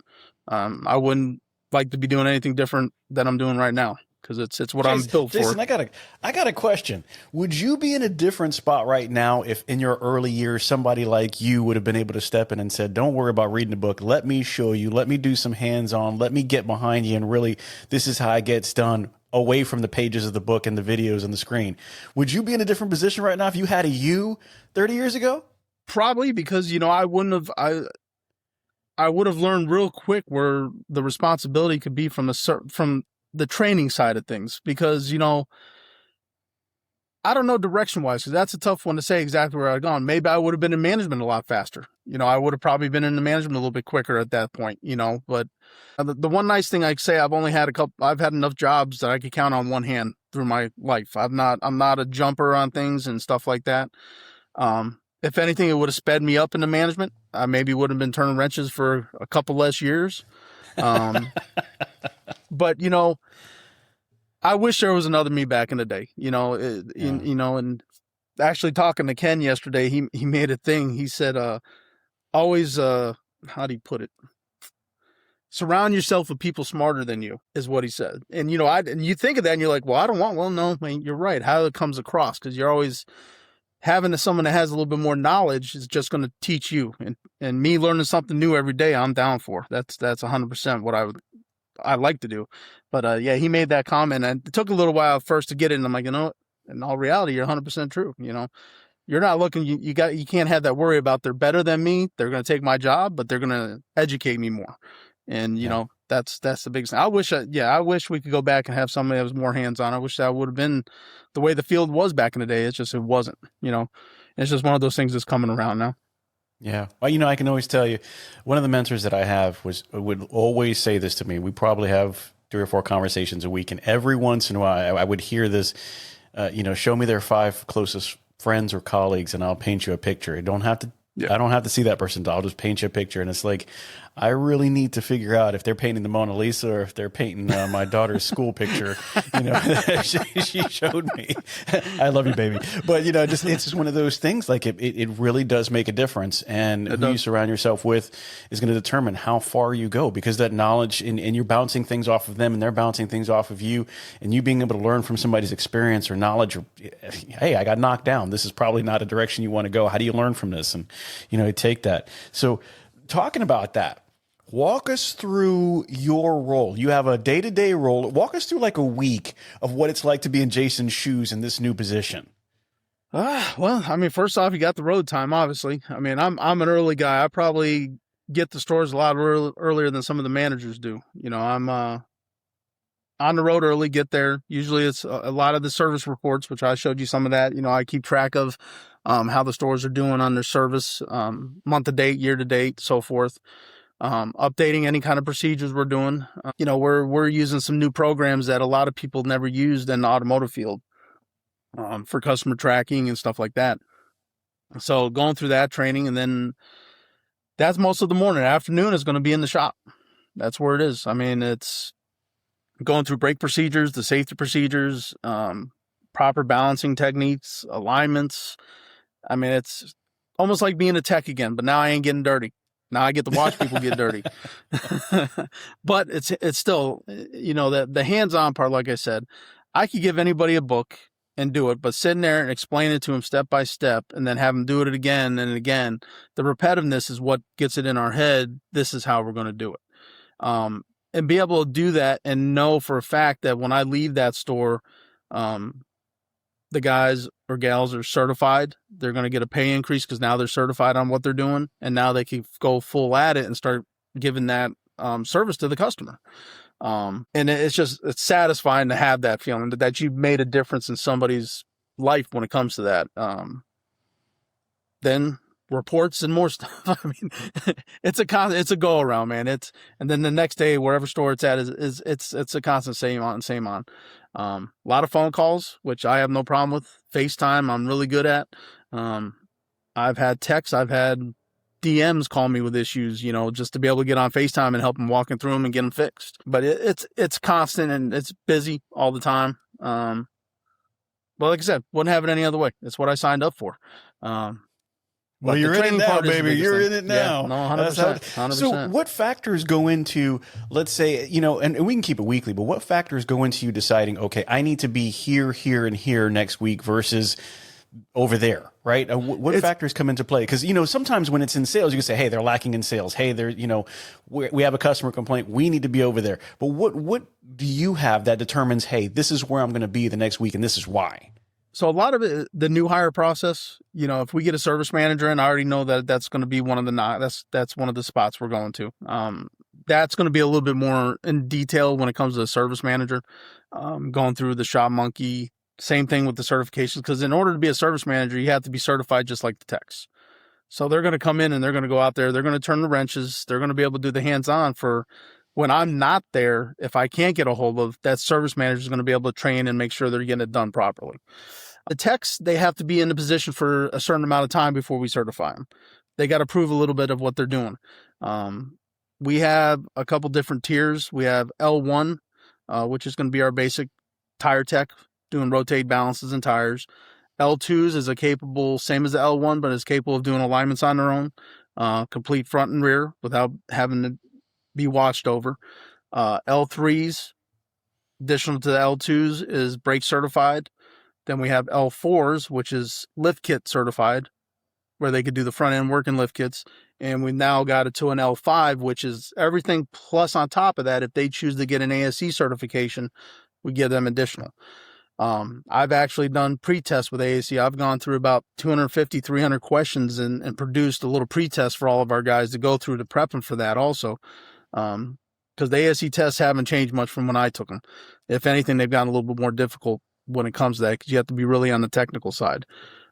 I wouldn't like to be doing anything different than I'm doing right now, because it's what I'm built for. Jason, I got a question. Would you be in a different spot right now if in your early years somebody like you would have been able to step in and said, don't worry about reading the book, let me show you, let me do some hands-on, let me get behind you, and really this is how it gets done, away from the pages of the book and the videos and the screen? Would you be in a different position right now if you had a you 30 years ago? Probably, because I would have learned real quick where the responsibility could be from the training side of things, because I don't know direction-wise, because that's a tough one to say exactly where I'd gone. Maybe I would have been in management a lot faster. I would have probably been in the management a little bit quicker at that point, but the one nice thing I could say, I've had enough jobs that I could count on one hand through my life. I'm not a jumper on things and stuff like that. If anything, it would have sped me up into management. I maybe would have been turning wrenches for a couple less years. But, I wish there was another me back in the day, and actually talking to Ken yesterday, he made a thing. He said, always, how do you put it? Surround yourself with people smarter than you, is what he said. And, and you think of that and you're like, well, I don't want, well, no, man, you're right. How it comes across, because you're always having someone that has a little bit more knowledge is just going to teach you, and me learning something new every day, I'm down for. That's 100% what I like to do. But yeah, he made that comment, and it took a little while first to get it. And I'm like, you know what? In all reality, you're 100% true. You know, you're not looking, you can't have that worry about they're better than me. They're going to take my job, but they're going to educate me more. And, you know, that's the biggest thing. I wish we could go back and have somebody that was more hands-on. I wish that would have been the way the field was back in the day. It's just, it wasn't, you know, it's just one of those things that's coming around now. Yeah. Well, you know, I can always tell you, one of the mentors that I have would always say this to me. We probably have 3 or 4 conversations a week, and every once in a while I would hear this, you know, show me their 5 closest friends or colleagues and I'll paint you a picture. I don't have to see that person. I'll just paint you a picture. And it's like, I really need to figure out if they're painting the Mona Lisa or if they're painting my daughter's school picture. You know, she showed me. I love you, baby. But, you know, it's just one of those things. Like it really does make a difference. And who you surround yourself with is going to determine how far you go, because that knowledge and you're bouncing things off of them and they're bouncing things off of you, and you being able to learn from somebody's experience or knowledge, or, hey, I got knocked down. This is probably not a direction you want to go. How do you learn from this? And, you know, take that. So talking about that, walk us through your role. You have a day-to-day role. Walk us through like a week of what it's like to be in Jason's shoes in this new position. Well, I mean, first off, you got the road time, obviously. I mean, I'm an early guy. I probably get to stores a lot earlier than some of the managers do. You know, I'm on the road early, get there. Usually it's a lot of the service reports, which I showed you some of that. You know, I keep track of how the stores are doing on their service, month to date, year to date, so forth. Updating any kind of procedures we're doing. You know, we're using some new programs that a lot of people never used in the automotive field, for customer tracking and stuff like that. So going through that training, and then that's most of the morning. Afternoon is going to be in the shop. That's where it is. I mean, it's going through brake procedures, the safety procedures, proper balancing techniques, alignments. I mean, it's almost like being a tech again, but now I ain't getting dirty. Now I get to watch people get dirty. But it's still, you know, the hands-on part, like I said, I could give anybody a book and do it, but sitting there and explain it to them step by step and then have them do it again and again, the repetitiveness is what gets it in our head. This is how we're going to do it. And be able to do that and know for a fact that when I leave that store, the guys or gals are certified. They're going to get a pay increase because now they're certified on what they're doing. And now they can go full at it and start giving that service to the customer. And it's satisfying to have that feeling that you've made a difference in somebody's life when it comes to that. Then reports and more stuff. I mean, it's a go around, man. And then the next day, wherever store it's at it's a constant same on. A lot of phone calls, which I have no problem with. FaceTime, I'm really good at. I've had texts, I've had DMs call me with issues, you know, just to be able to get on FaceTime and help them walking through them and get them fixed. But it's constant and it's busy all the time. But like I said, wouldn't have it any other way. It's what I signed up for. Well, you're in it now, baby. You're in it now. Yeah, no, 100%, 100%. So what factors go into, let's say, you know, and we can keep it weekly, but what factors go into you deciding, okay, I need to be here, here, and here next week versus over there, right? What factors come into play? Because, you know, sometimes when it's in sales, you can say, hey, they're lacking in sales. Hey, they're, you know, we have a customer complaint. We need to be over there. But what do you have that determines, hey, this is where I'm going to be the next week and this is why? So a lot of it, the new hire process, you know, if we get a service manager in, I already know that that's going to be one of that's one of the spots we're going to. That's going to be a little bit more in detail when it comes to the service manager, going through the Shopmonkey. Same thing with the certifications, because in order to be a service manager, you have to be certified just like the techs. So they're going to come in and they're going to go out there. They're going to turn the wrenches. They're going to be able to do the hands-on for when I'm not there. If I can't get a hold of that, service manager is going to be able to train and make sure they're getting it done properly. The techs, they have to be in the position for a certain amount of time before we certify them. They got to prove a little bit of what they're doing. We have a couple different tiers. We have L1, which is going to be our basic tire tech, doing rotate balances and tires. L2s is same as the L1, but is capable of doing alignments on their own, complete front and rear without having to be watched over. L3s, additional to the L2s, is brake certified. Then we have L4s, which is lift kit certified, where they could do the front end work in lift kits. And we now got it to an L5, which is everything plus on top of that. If they choose to get an ASE certification, we give them additional. I've actually done pre-tests with ASE. I've gone through about 250, 300 questions and produced a little pre-test for all of our guys to go through to prep them for that also. Because the ASE tests haven't changed much from when I took them. If anything, they've gotten a little bit more difficult when it comes to that, because you have to be really on the technical side.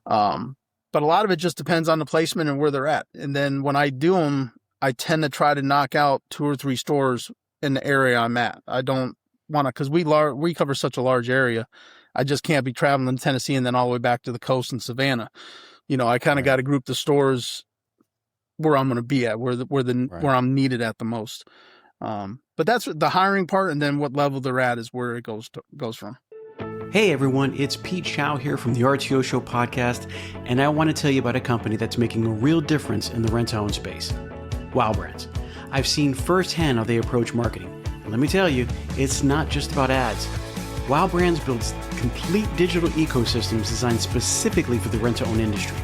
But a lot of it just depends on the placement and where they're at. And then when I do them, I tend to try to knock out 2 or 3 stores in the area I'm at. I don't want to, because we cover such a large area. I just can't be traveling to Tennessee and then all the way back to the coast in Savannah. I kind of got to group the stores where I'm going to be at, where I'm needed at the most. But that's the hiring part, and then what level they're at is where it goes from. Hey everyone, it's Pete Shau here from the RTO Show Podcast, and I want to tell you about a company that's making a real difference in the rent-to-own space, Wow Brands. I've seen firsthand how they approach marketing. And let me tell you, it's not just about ads. Wow Brands builds complete digital ecosystems designed specifically for the rent-to-own industry.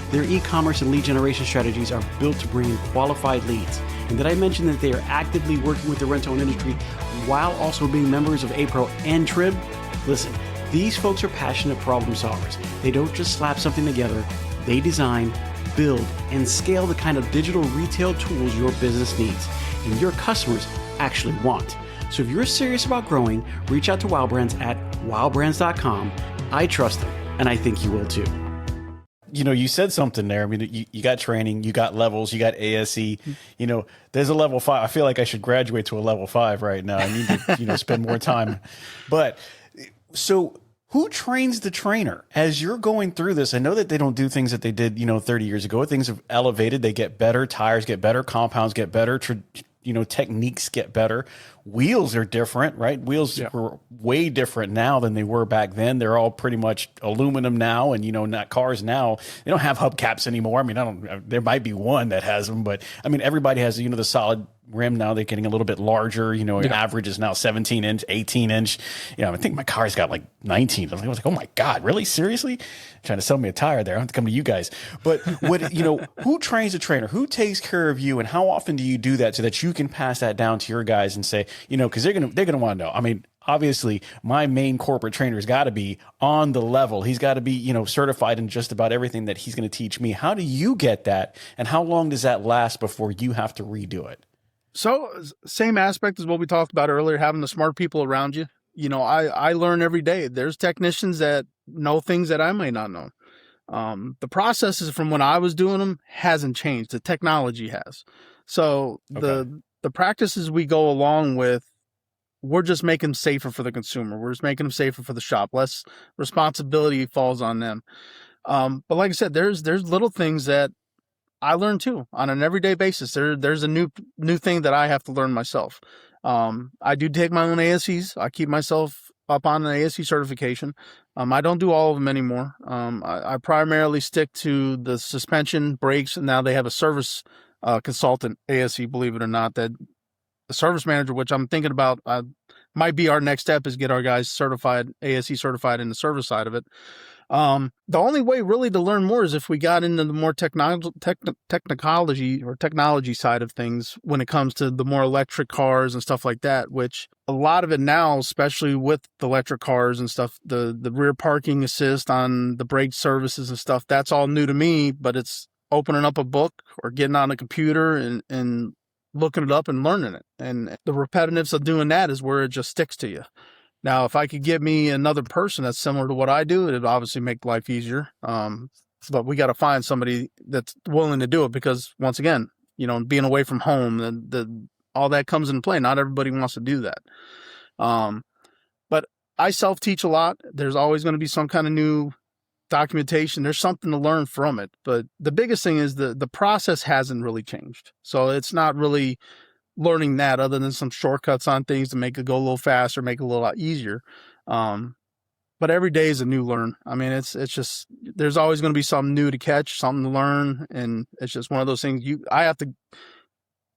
Their e-commerce and lead generation strategies are built to bring in qualified leads. And did I mention that they are actively working with the rent-to-own industry while also being members of APRO and TRIB? Listen, these folks are passionate problem solvers. They don't just slap something together. They design, build, and scale the kind of digital retail tools your business needs and your customers actually want. So if you're serious about growing, reach out to Wow Brands at wowbrands.com. I trust them, and I think you will too. You said something there. I mean, you got training, you got levels, you got ASE. There's a level 5. I feel like I should graduate to a level 5 right now. I need to, spend more time. But so who trains the trainer as you're going through this? I know that they don't do things that they did, 30 years ago. Things have elevated. They get better. Tires get better. Compounds get better. Techniques get better. Wheels are different, right? Wheels were way different now than they were back then. They're all pretty much aluminum now, and not cars now. They don't have hubcaps anymore. I mean, there might be one that has them, but I mean, everybody has the solid rim now. They're getting a little bit larger. Average is now 17 inch, 18 inch. I think my car's got like 19. I was like, oh my God, really? Seriously? Trying to sell me a tire there. I have to come to you guys. But who trains the trainer? Who takes care of you, and how often do you do that so that you can pass that down to your guys and say, because they're gonna want to know. I mean, obviously, my main corporate trainer's got to be on the level. He's got to be, certified in just about everything that he's going to teach me. How do you get that, and how long does that last before you have to redo it? So, same aspect as what we talked about earlier, having the smart people around you. I learn every day. There's technicians that know things that I may not know. The processes from when I was doing them hasn't changed. The technology has. So the practices we go along with, we're just making them safer for the consumer. We're just making them safer for the shop. Less responsibility falls on them. But like I said, there's little things that I learn too on an everyday basis. There's a new thing that I have to learn myself. I do take my own ASEs. I keep myself up on an ASE certification. I don't do all of them anymore. I primarily stick to the suspension, brakes, and now they have a service consultant ASE, believe it or not, that the service manager, which I'm thinking about, might be our next step, is get our guys certified, ASE certified in the service side of it. The only way really to learn more is if we got into the more technology side of things when it comes to the more electric cars and stuff like that, which a lot of it now, especially with the electric cars and stuff, the rear parking assist on the brake services and stuff, that's all new to me, but it's opening up a book or getting on a computer and looking it up and learning it. And the repetitiveness of doing that is where it just sticks to you. Now, if I could get me another person that's similar to what I do, it'd obviously make life easier. But we got to find somebody that's willing to do it because, once again, being away from home, all that comes into play. Not everybody wants to do that. But I self-teach a lot. There's always going to be some kind of new documentation. There's something to learn from it. But the biggest thing is the process hasn't really changed. So it's not really learning that other than some shortcuts on things to make it go a little faster, make it a little lot easier. But every day is a new learn. I mean, it's just, there's always going to be something new to catch, something to learn. And it's just one of those things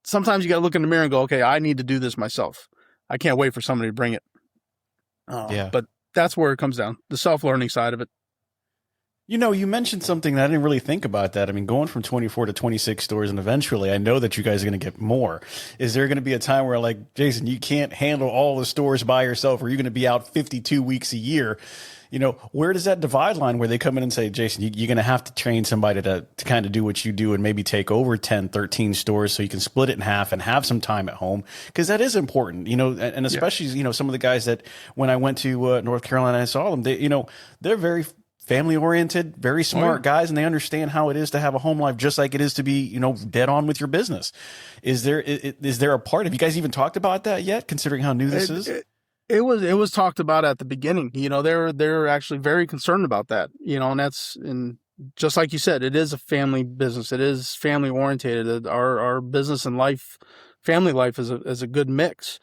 sometimes you got to look in the mirror and go, okay, I need to do this myself. I can't wait for somebody to bring it. Yeah. But that's where it comes down, the self-learning side of it. You mentioned something that I didn't really think about that. I mean, going from 24 to 26 stores, and eventually I know that you guys are going to get more. Is there going to be a time where, like, Jason, you can't handle all the stores by yourself, or you're going to be out 52 weeks a year? Where does that divide line where they come in and say, Jason, you're going to have to train somebody to kind of do what you do and maybe take over 10, 13 stores so you can split it in half and have some time at home? Because that is important, and especially, some of the guys that when I went to North Carolina, I saw them, they're very family oriented, very smart guys, and they understand how it is to have a home life just like it is to be, dead on with your business. Is there a part, have you guys even talked about that yet, considering how new this is? It was talked about at the beginning. They're actually very concerned about that, and just like you said, it is a family business. It is family oriented. Our business and family life is a good mix.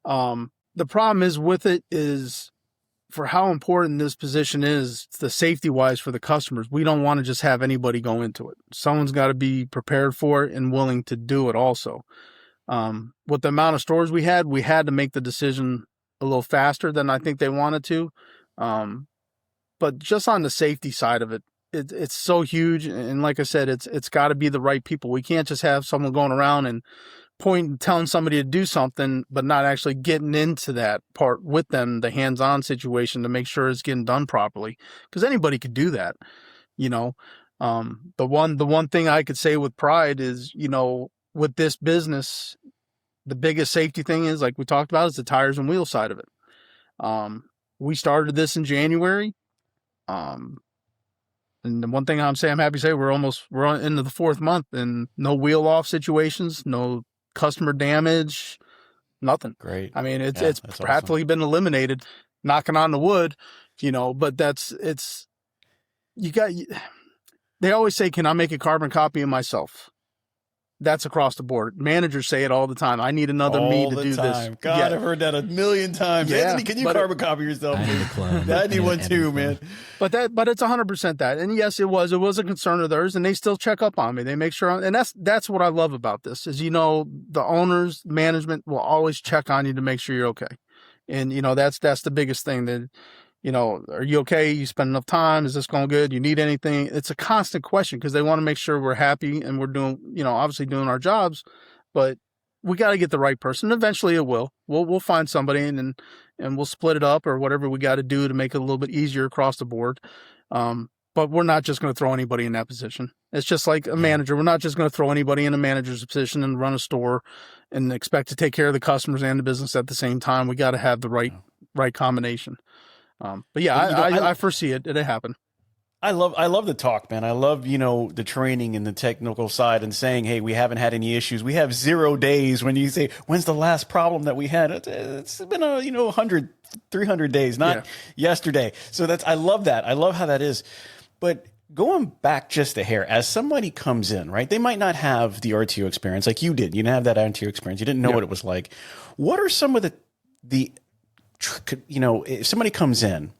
The problem is with it is, for how important this position is, the safety wise for the customers, we don't want to just have anybody go into it. Someone's got to be prepared for it and willing to do it also. With the amount of stores we had to make the decision a little faster than I think they wanted to. But just on the safety side of it, it's so huge. And like I said, it's got to be the right people. We can't just have someone going around and telling somebody to do something, but not actually getting into that part with them, the hands-on situation to make sure it's getting done properly. Because anybody could do that, The one thing I could say with pride is, with this business, the biggest safety thing is, like we talked about, is the tires and wheel side of it. We started this in January. And the one thing I'm happy to say, we're into the 4th month and no wheel off situations, no customer damage, nothing. Great. I mean, it's practically been eliminated, knocking on the wood, but they always say, can I make a carbon copy of myself? That's across the board. Managers say it all the time. I need another me to do this. God, yeah. I've heard that a million times. Yeah, Anthony, can you carbon copy yourself? I need one too, man. But it's 100% that. And yes, it was a concern of theirs, and they still check up on me. They make sure, and that's what I love about this is, the owners, management will always check on you to make sure you're okay. And, that's the biggest thing that, are you okay? You spend enough time? Is this going good? You need anything? It's a constant question because they want to make sure we're happy and we're doing, obviously doing our jobs, but we got to get the right person. Eventually it will. We'll find somebody and we'll split it up or whatever we got to do to make it a little bit easier across the board. But we're not just going to throw anybody in that position. It's just like a manager. We're not just going to throw anybody in a manager's position and run a store and expect to take care of the customers and the business at the same time. We got to have the right combination. But yeah, I foresee it. It'll happen. I love the talk, man. I love, the training and the technical side and saying, hey, we haven't had any issues. We have 0 days. When you say, when's the last problem that we had? It's been 100, 300 days, not yesterday. So I love that. I love how that is. But going back just a hair, as somebody comes in, right, they might not have the RTO experience like you did. You didn't have that RTO experience. You didn't know what it was like. What are some of the if somebody comes in,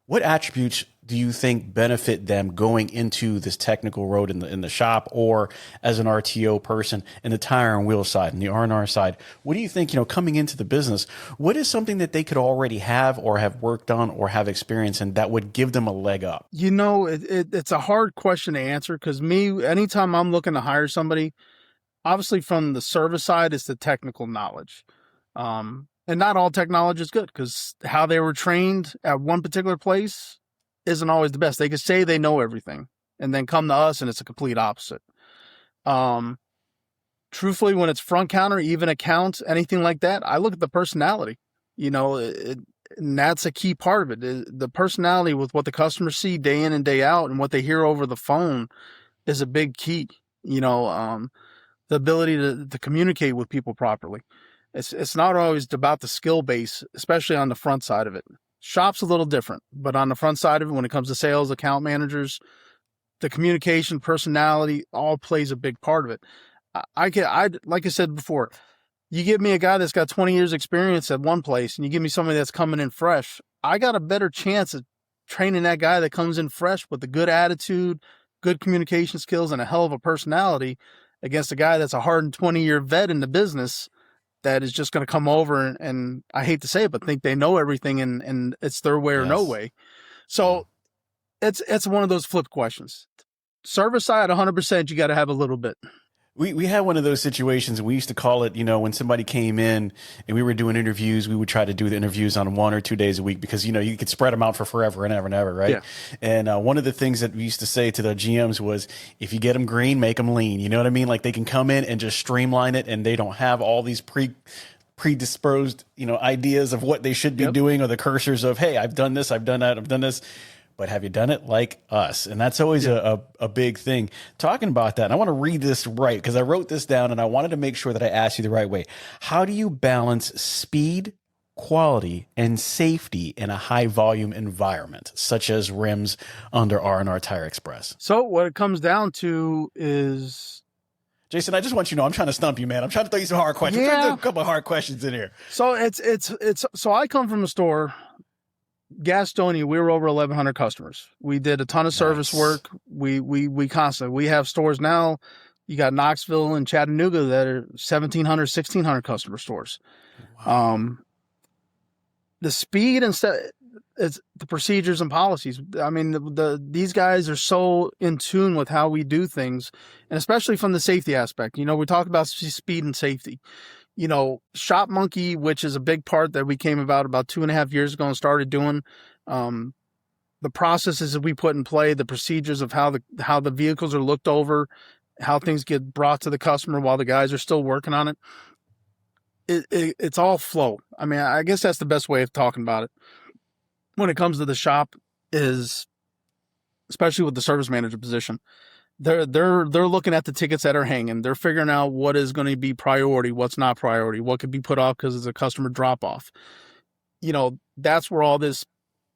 what attributes do you think benefit them going into this technical road in the shop or as an RTO person in the tire and wheel side and the R&R side? What do you think, coming into the business, what is something that they could already have or have worked on or have experience in that would give them a leg up? It's a hard question to answer because anytime I'm looking to hire somebody, obviously from the service side, it's the technical knowledge. And not all technology is good because how they were trained at one particular place isn't always the best. They could say they know everything and then come to us and it's a complete opposite. Truthfully, when it's front counter, even accounts, anything like that, I look at the personality, and that's a key part of it. The personality with what the customers see day in and day out and what they hear over the phone is a big key, the ability to communicate with people properly. It's not always about the skill base, especially on the front side of it. Shop's a little different, but on the front side of it, when it comes to sales, account managers, the communication, personality, all plays a big part of it. I like I said before, you give me a guy that's got 20 years experience at one place and you give me somebody that's coming in fresh, I got a better chance of training that guy that comes in fresh with a good attitude, good communication skills, and a hell of a personality against a guy that's a hardened 20-year vet in the business that is just going to come over and I hate to say it, but think they know everything and it's their way or no way. So it's one of those flip questions. Service side, 100%, you got to have a little bit. We had one of those situations, and we used to call it, when somebody came in and we were doing interviews, we would try to do the interviews on 1 or 2 days a week because, you could spread them out for forever and ever and ever, right? Yeah. And one of the things that we used to say to the GMs was, if you get them green, make them lean. You know what I mean? Like they can come in and just streamline it, and they don't have all these predisposed, ideas of what they should be doing, or the cursors of, hey, I've done this, I've done that, I've done this. But have you done it like us? And that's always a big thing. Talking about that, and I want to read this right because I wrote this down and I wanted to make sure that I asked you the right way. How do you balance speed, quality, and safety in a high volume environment, such as rims under RNR Tire Express? So what it comes down to is, Jason, I just want you to know I'm trying to stump you, man. I'm trying to throw you some hard questions. I'm trying to do a couple of hard questions in here. So so I come from a store. Gastonia, we were over 1,100 customers. We did a ton of service work. We constantly, we have stores now. You got Knoxville and Chattanooga that are 1,700, 1,600 customer stores. Wow. The speed and it's the procedures and policies. I mean, these guys are so in tune with how we do things, and especially from the safety aspect. We talk about speed and safety. Shopmonkey, which is a big part that we came about 2.5 years ago and started doing, the processes that we put in play, the procedures of how the vehicles are looked over, how things get brought to the customer while the guys are still working on it. It's all flow. I mean, I guess that's the best way of talking about it. When it comes to the shop, is especially with the service manager position, they're looking at the tickets that are hanging. They're figuring out what is going to be priority, what's not priority, what could be put off because it's a customer drop off. That's where all this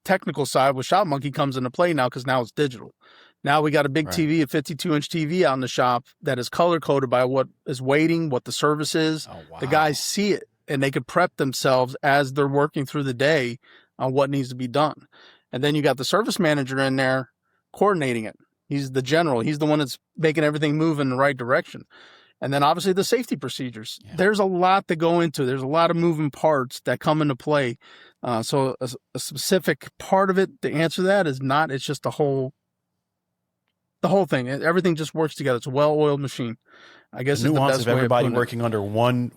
technical side with Shopmonkey comes into play now, because now it's digital. Now we got a big TV, a 52-inch TV out in the shop that is color coded by what is waiting, what the service is. Oh, wow. The guys see it and they can prep themselves as they're working through the day on what needs to be done. And then you got the service manager in there coordinating it. He's the general. He's the one that's making everything move in the right direction. And then obviously the safety procedures. Yeah. There's a lot to go into. There's a lot of moving parts that come into play. So a specific part of it, to answer that, is not. It's just the whole thing. Everything just works together. It's a well-oiled machine. I guess the nuance is the best of everybody way of working under one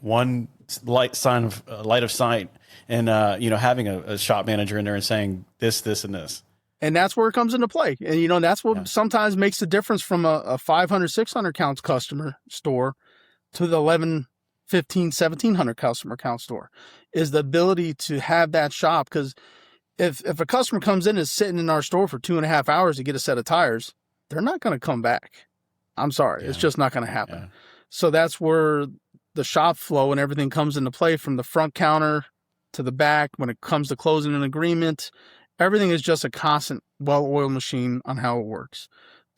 light of sight, and having a shop manager in there and saying this, and this. And that's where it comes into play. And, that's what sometimes makes the difference from a 500, 600 counts customer store to the 11, 15, 1,700 customer count store, is the ability to have that shop. Because if a customer comes in and is sitting in our store for 2.5 hours to get a set of tires, they're not going to come back. I'm sorry. Yeah. It's just not going to happen. Yeah. So that's where the shop flow and everything comes into play, from the front counter to the back. When it comes to closing an agreement, everything is just a constant, well-oiled machine on how it works.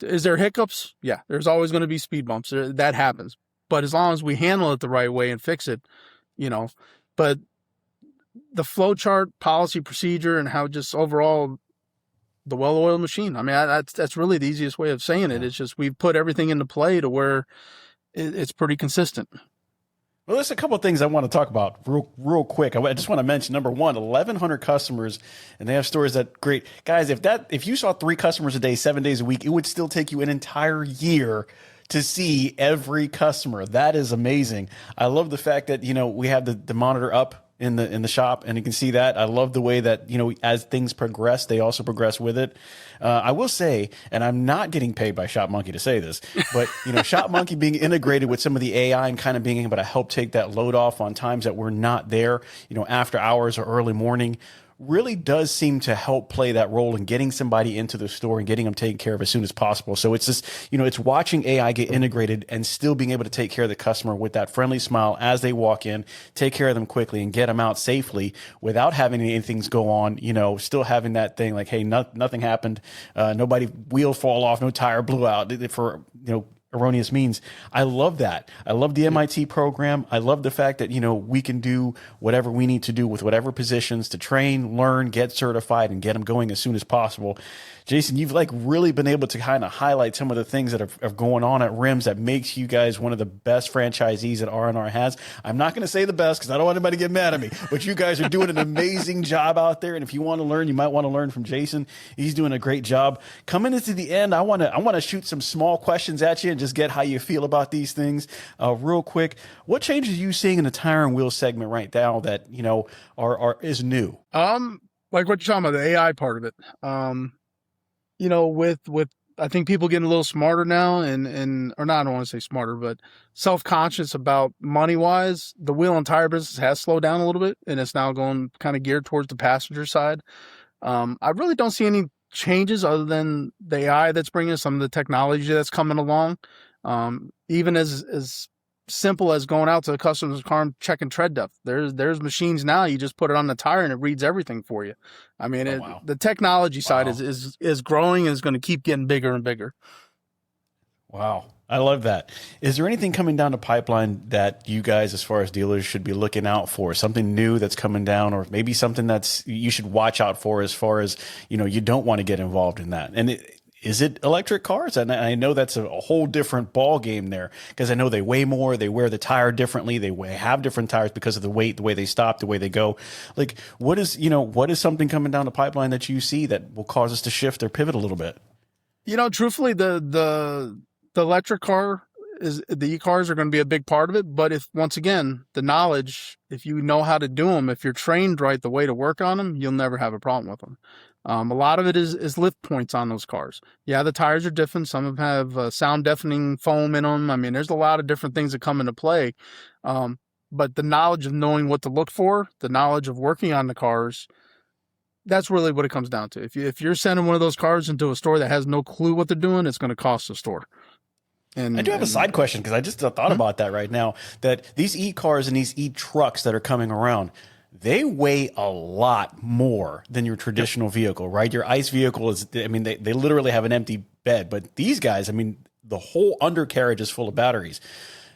Is there hiccups? Yeah, there's always going to be speed bumps. That happens. But as long as we handle it the right way and fix it, but the flow chart, policy, procedure, and how just overall the well-oiled machine. I mean, that's really the easiest way of saying it. It's just we've put everything into play to where it's pretty consistent. Well, there's a couple of things I want to talk about real quick. I just want to mention, number one, 1,100 customers, and they have stores that great. Guys, if you saw 3 customers a day, 7 days a week, it would still take you an entire year to see every customer. That is amazing. I love the fact that, we have the monitor up in the shop, and you can see that. I love the way that, as things progress, they also progress with it. I will say, and I'm not getting paid by Shopmonkey to say this, but Shopmonkey being integrated with some of the AI and kind of being able to help take that load off on times that we're not there, after hours or early morning, really does seem to help play that role in getting somebody into the store and getting them taken care of as soon as possible. So it's just, it's watching AI get integrated and still being able to take care of the customer with that friendly smile as they walk in, take care of them quickly and get them out safely without having anything go on, still having that thing like, hey, nothing happened. Nobody wheel fall off, no tire blew out for, erroneous means. I love that. I love the MIT program. I love the fact that, we can do whatever we need to do with whatever positions to train, learn, get certified, and get them going as soon as possible. Jason, you've really been able to kind of highlight some of the things that are going on at RIMS that makes you guys one of the best franchisees that RNR has. I'm not going to say the best because I don't want anybody to get mad at me, but you guys are doing an amazing job out there. And if you want to learn, you might want to learn from Jason. He's doing a great job. Coming into the end, I want to shoot some small questions at you and just get how you feel about these things real quick. What changes are you seeing in the tire and wheel segment right now that, is new? Like what you're talking about, the AI part of it. With I think people getting a little smarter now or not, I don't want to say smarter, but self-conscious about money-wise, the wheel and tire business has slowed down a little bit, and it's now going kind of geared towards the passenger side. I really don't see any changes other than the AI that's bringing some of the technology that's coming along. Even as simple as going out to the customer's car and checking tread depth. There's machines now. You just put it on the tire and it reads everything for you. I mean, the technology side is growing and is going to keep getting bigger and bigger. Wow. I love that. Is there anything coming down the pipeline that you guys, as far as dealers, should be looking out for? Something new that's coming down, or maybe something that's you should watch out for as far as, you don't want to get involved in that? And is it electric cars? And I know that's a whole different ball game there, because I know they weigh more, they wear the tire differently, they have different tires because of the weight, the way they stop, the way they go. Like, what is something coming down the pipeline that you see that will cause us to shift or pivot a little bit? Truthfully, the electric car the e-cars are going to be a big part of it. But once again, the knowledge, if you know how to do them, if you're trained right the way to work on them, you'll never have a problem with them. A lot of it is lift points on those cars. Yeah, the tires are different. Some of them have sound deafening foam in them. I mean, there's a lot of different things that come into play. But the knowledge of knowing what to look for, the knowledge of working on the cars, that's really what it comes down to. If you're sending one of those cars into a store that has no clue what they're doing, it's going to cost the store. And I do have a side question, because I just thought about that right now, that these e-cars and these e-trucks that are coming around, they weigh a lot more than your traditional vehicle, right? Your ICE vehicle is, I mean, they literally have an empty bed, but these guys, I mean, the whole undercarriage is full of batteries.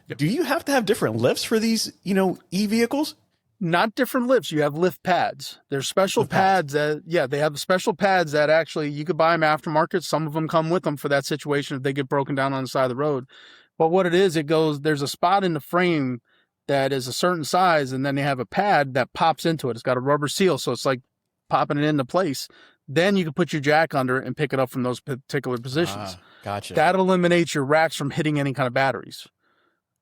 Yep. Do you have to have different lifts for these, e-vehicles? Not different lifts. You have lift pads. There's special pads that, they have special pads that actually you could buy them aftermarket. Some of them come with them for that situation if they get broken down on the side of the road. But what it is, there's a spot in the frame that is a certain size, and then they have a pad that pops into it. It's got a rubber seal, so it's like popping it into place. Then you can put your jack under it and pick it up from those particular positions. Gotcha. That eliminates your racks from hitting any kind of batteries.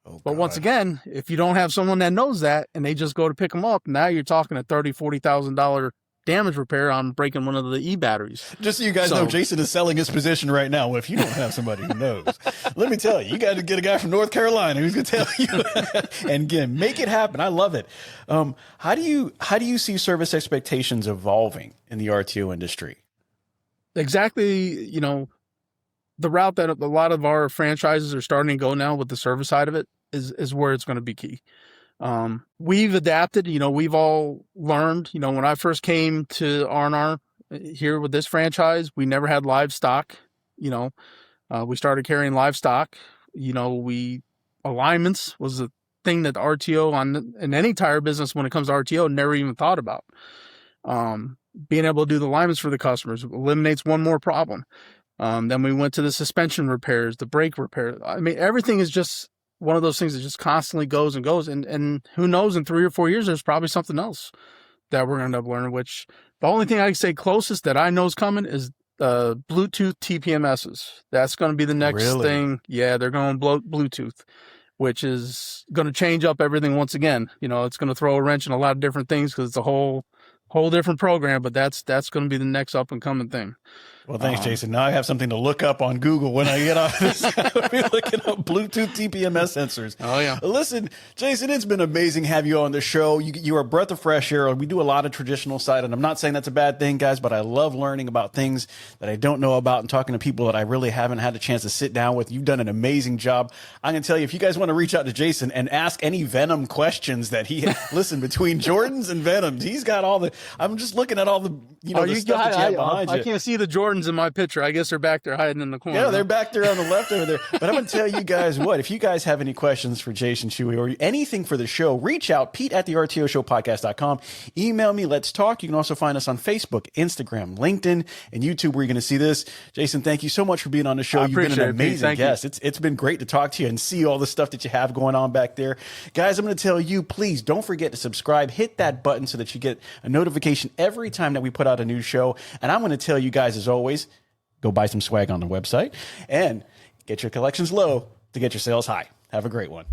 Oh, but God. once again, if you don't have someone that knows that and they just go to pick them up, now you're talking a $30,000, $40,000 damage repair on breaking one of the e-batteries. Just so you guys know, Jason is selling his position right now. Well, if you don't have somebody who knows, let me tell you got to get a guy from North Carolina who's going to tell you and again, make it happen. I love it. How do you see service expectations evolving in the RTO industry? Exactly. The route that a lot of our franchises are starting to go now with the service side of it is where it's going to be key. We've adapted, we've all learned, when I first came to RNR here with this franchise, we never had livestock. We started carrying livestock, alignments was a thing that RTO in any tire business, when it comes to RTO, never even thought about. Being able to do the alignments for the customers eliminates one more problem. Then we went to the suspension repairs, the brake repair. I mean, everything is just one of those things that just constantly goes and goes. And who knows, in 3 or 4 years, there's probably something else that we're going to end up learning, which the only thing I can say closest that I know is coming is Bluetooth TPMSs. That's going to be the next thing. Yeah, they're going Bluetooth, which is going to change up everything once again. It's going to throw a wrench in a lot of different things because it's a whole different program, but that's going to be the next up and coming thing. Well, thanks, Jason. Now I have something to look up on Google when I get off this. I'll be looking up Bluetooth TPMS sensors. Oh, yeah. Listen, Jason, it's been amazing to have you on the show. You are a breath of fresh air. We do a lot of traditional side, and I'm not saying that's a bad thing, guys, but I love learning about things that I don't know about and talking to people that I really haven't had a chance to sit down with. You've done an amazing job. I'm going to tell you, if you guys want to reach out to Jason and ask any Venom questions that listen, between Jordans and Venoms, he's got all the, I'm just looking at all the, the stuff that you have behind you. I can't see the Jordan Jordans in my picture. I guess they're back there hiding in the corner. Yeah, they're back there on the left over there. But I'm going to tell you guys what, if you guys have any questions for Jason, Chui, or anything for the show, reach out, Pete at the RTO Show Podcast.com. Email me, let's talk. You can also find us on Facebook, Instagram, LinkedIn, and YouTube, where you're going to see this. Jason, thank you so much for being on the show. You've been an amazing guest. It's been great to talk to you and see all the stuff that you have going on back there. Guys, I'm going to tell you, please don't forget to subscribe. Hit that button so that you get a notification every time that we put out a new show. And I'm going to tell you guys, as always, go buy some swag on the website and get your collections low to get your sales high. Have a great one.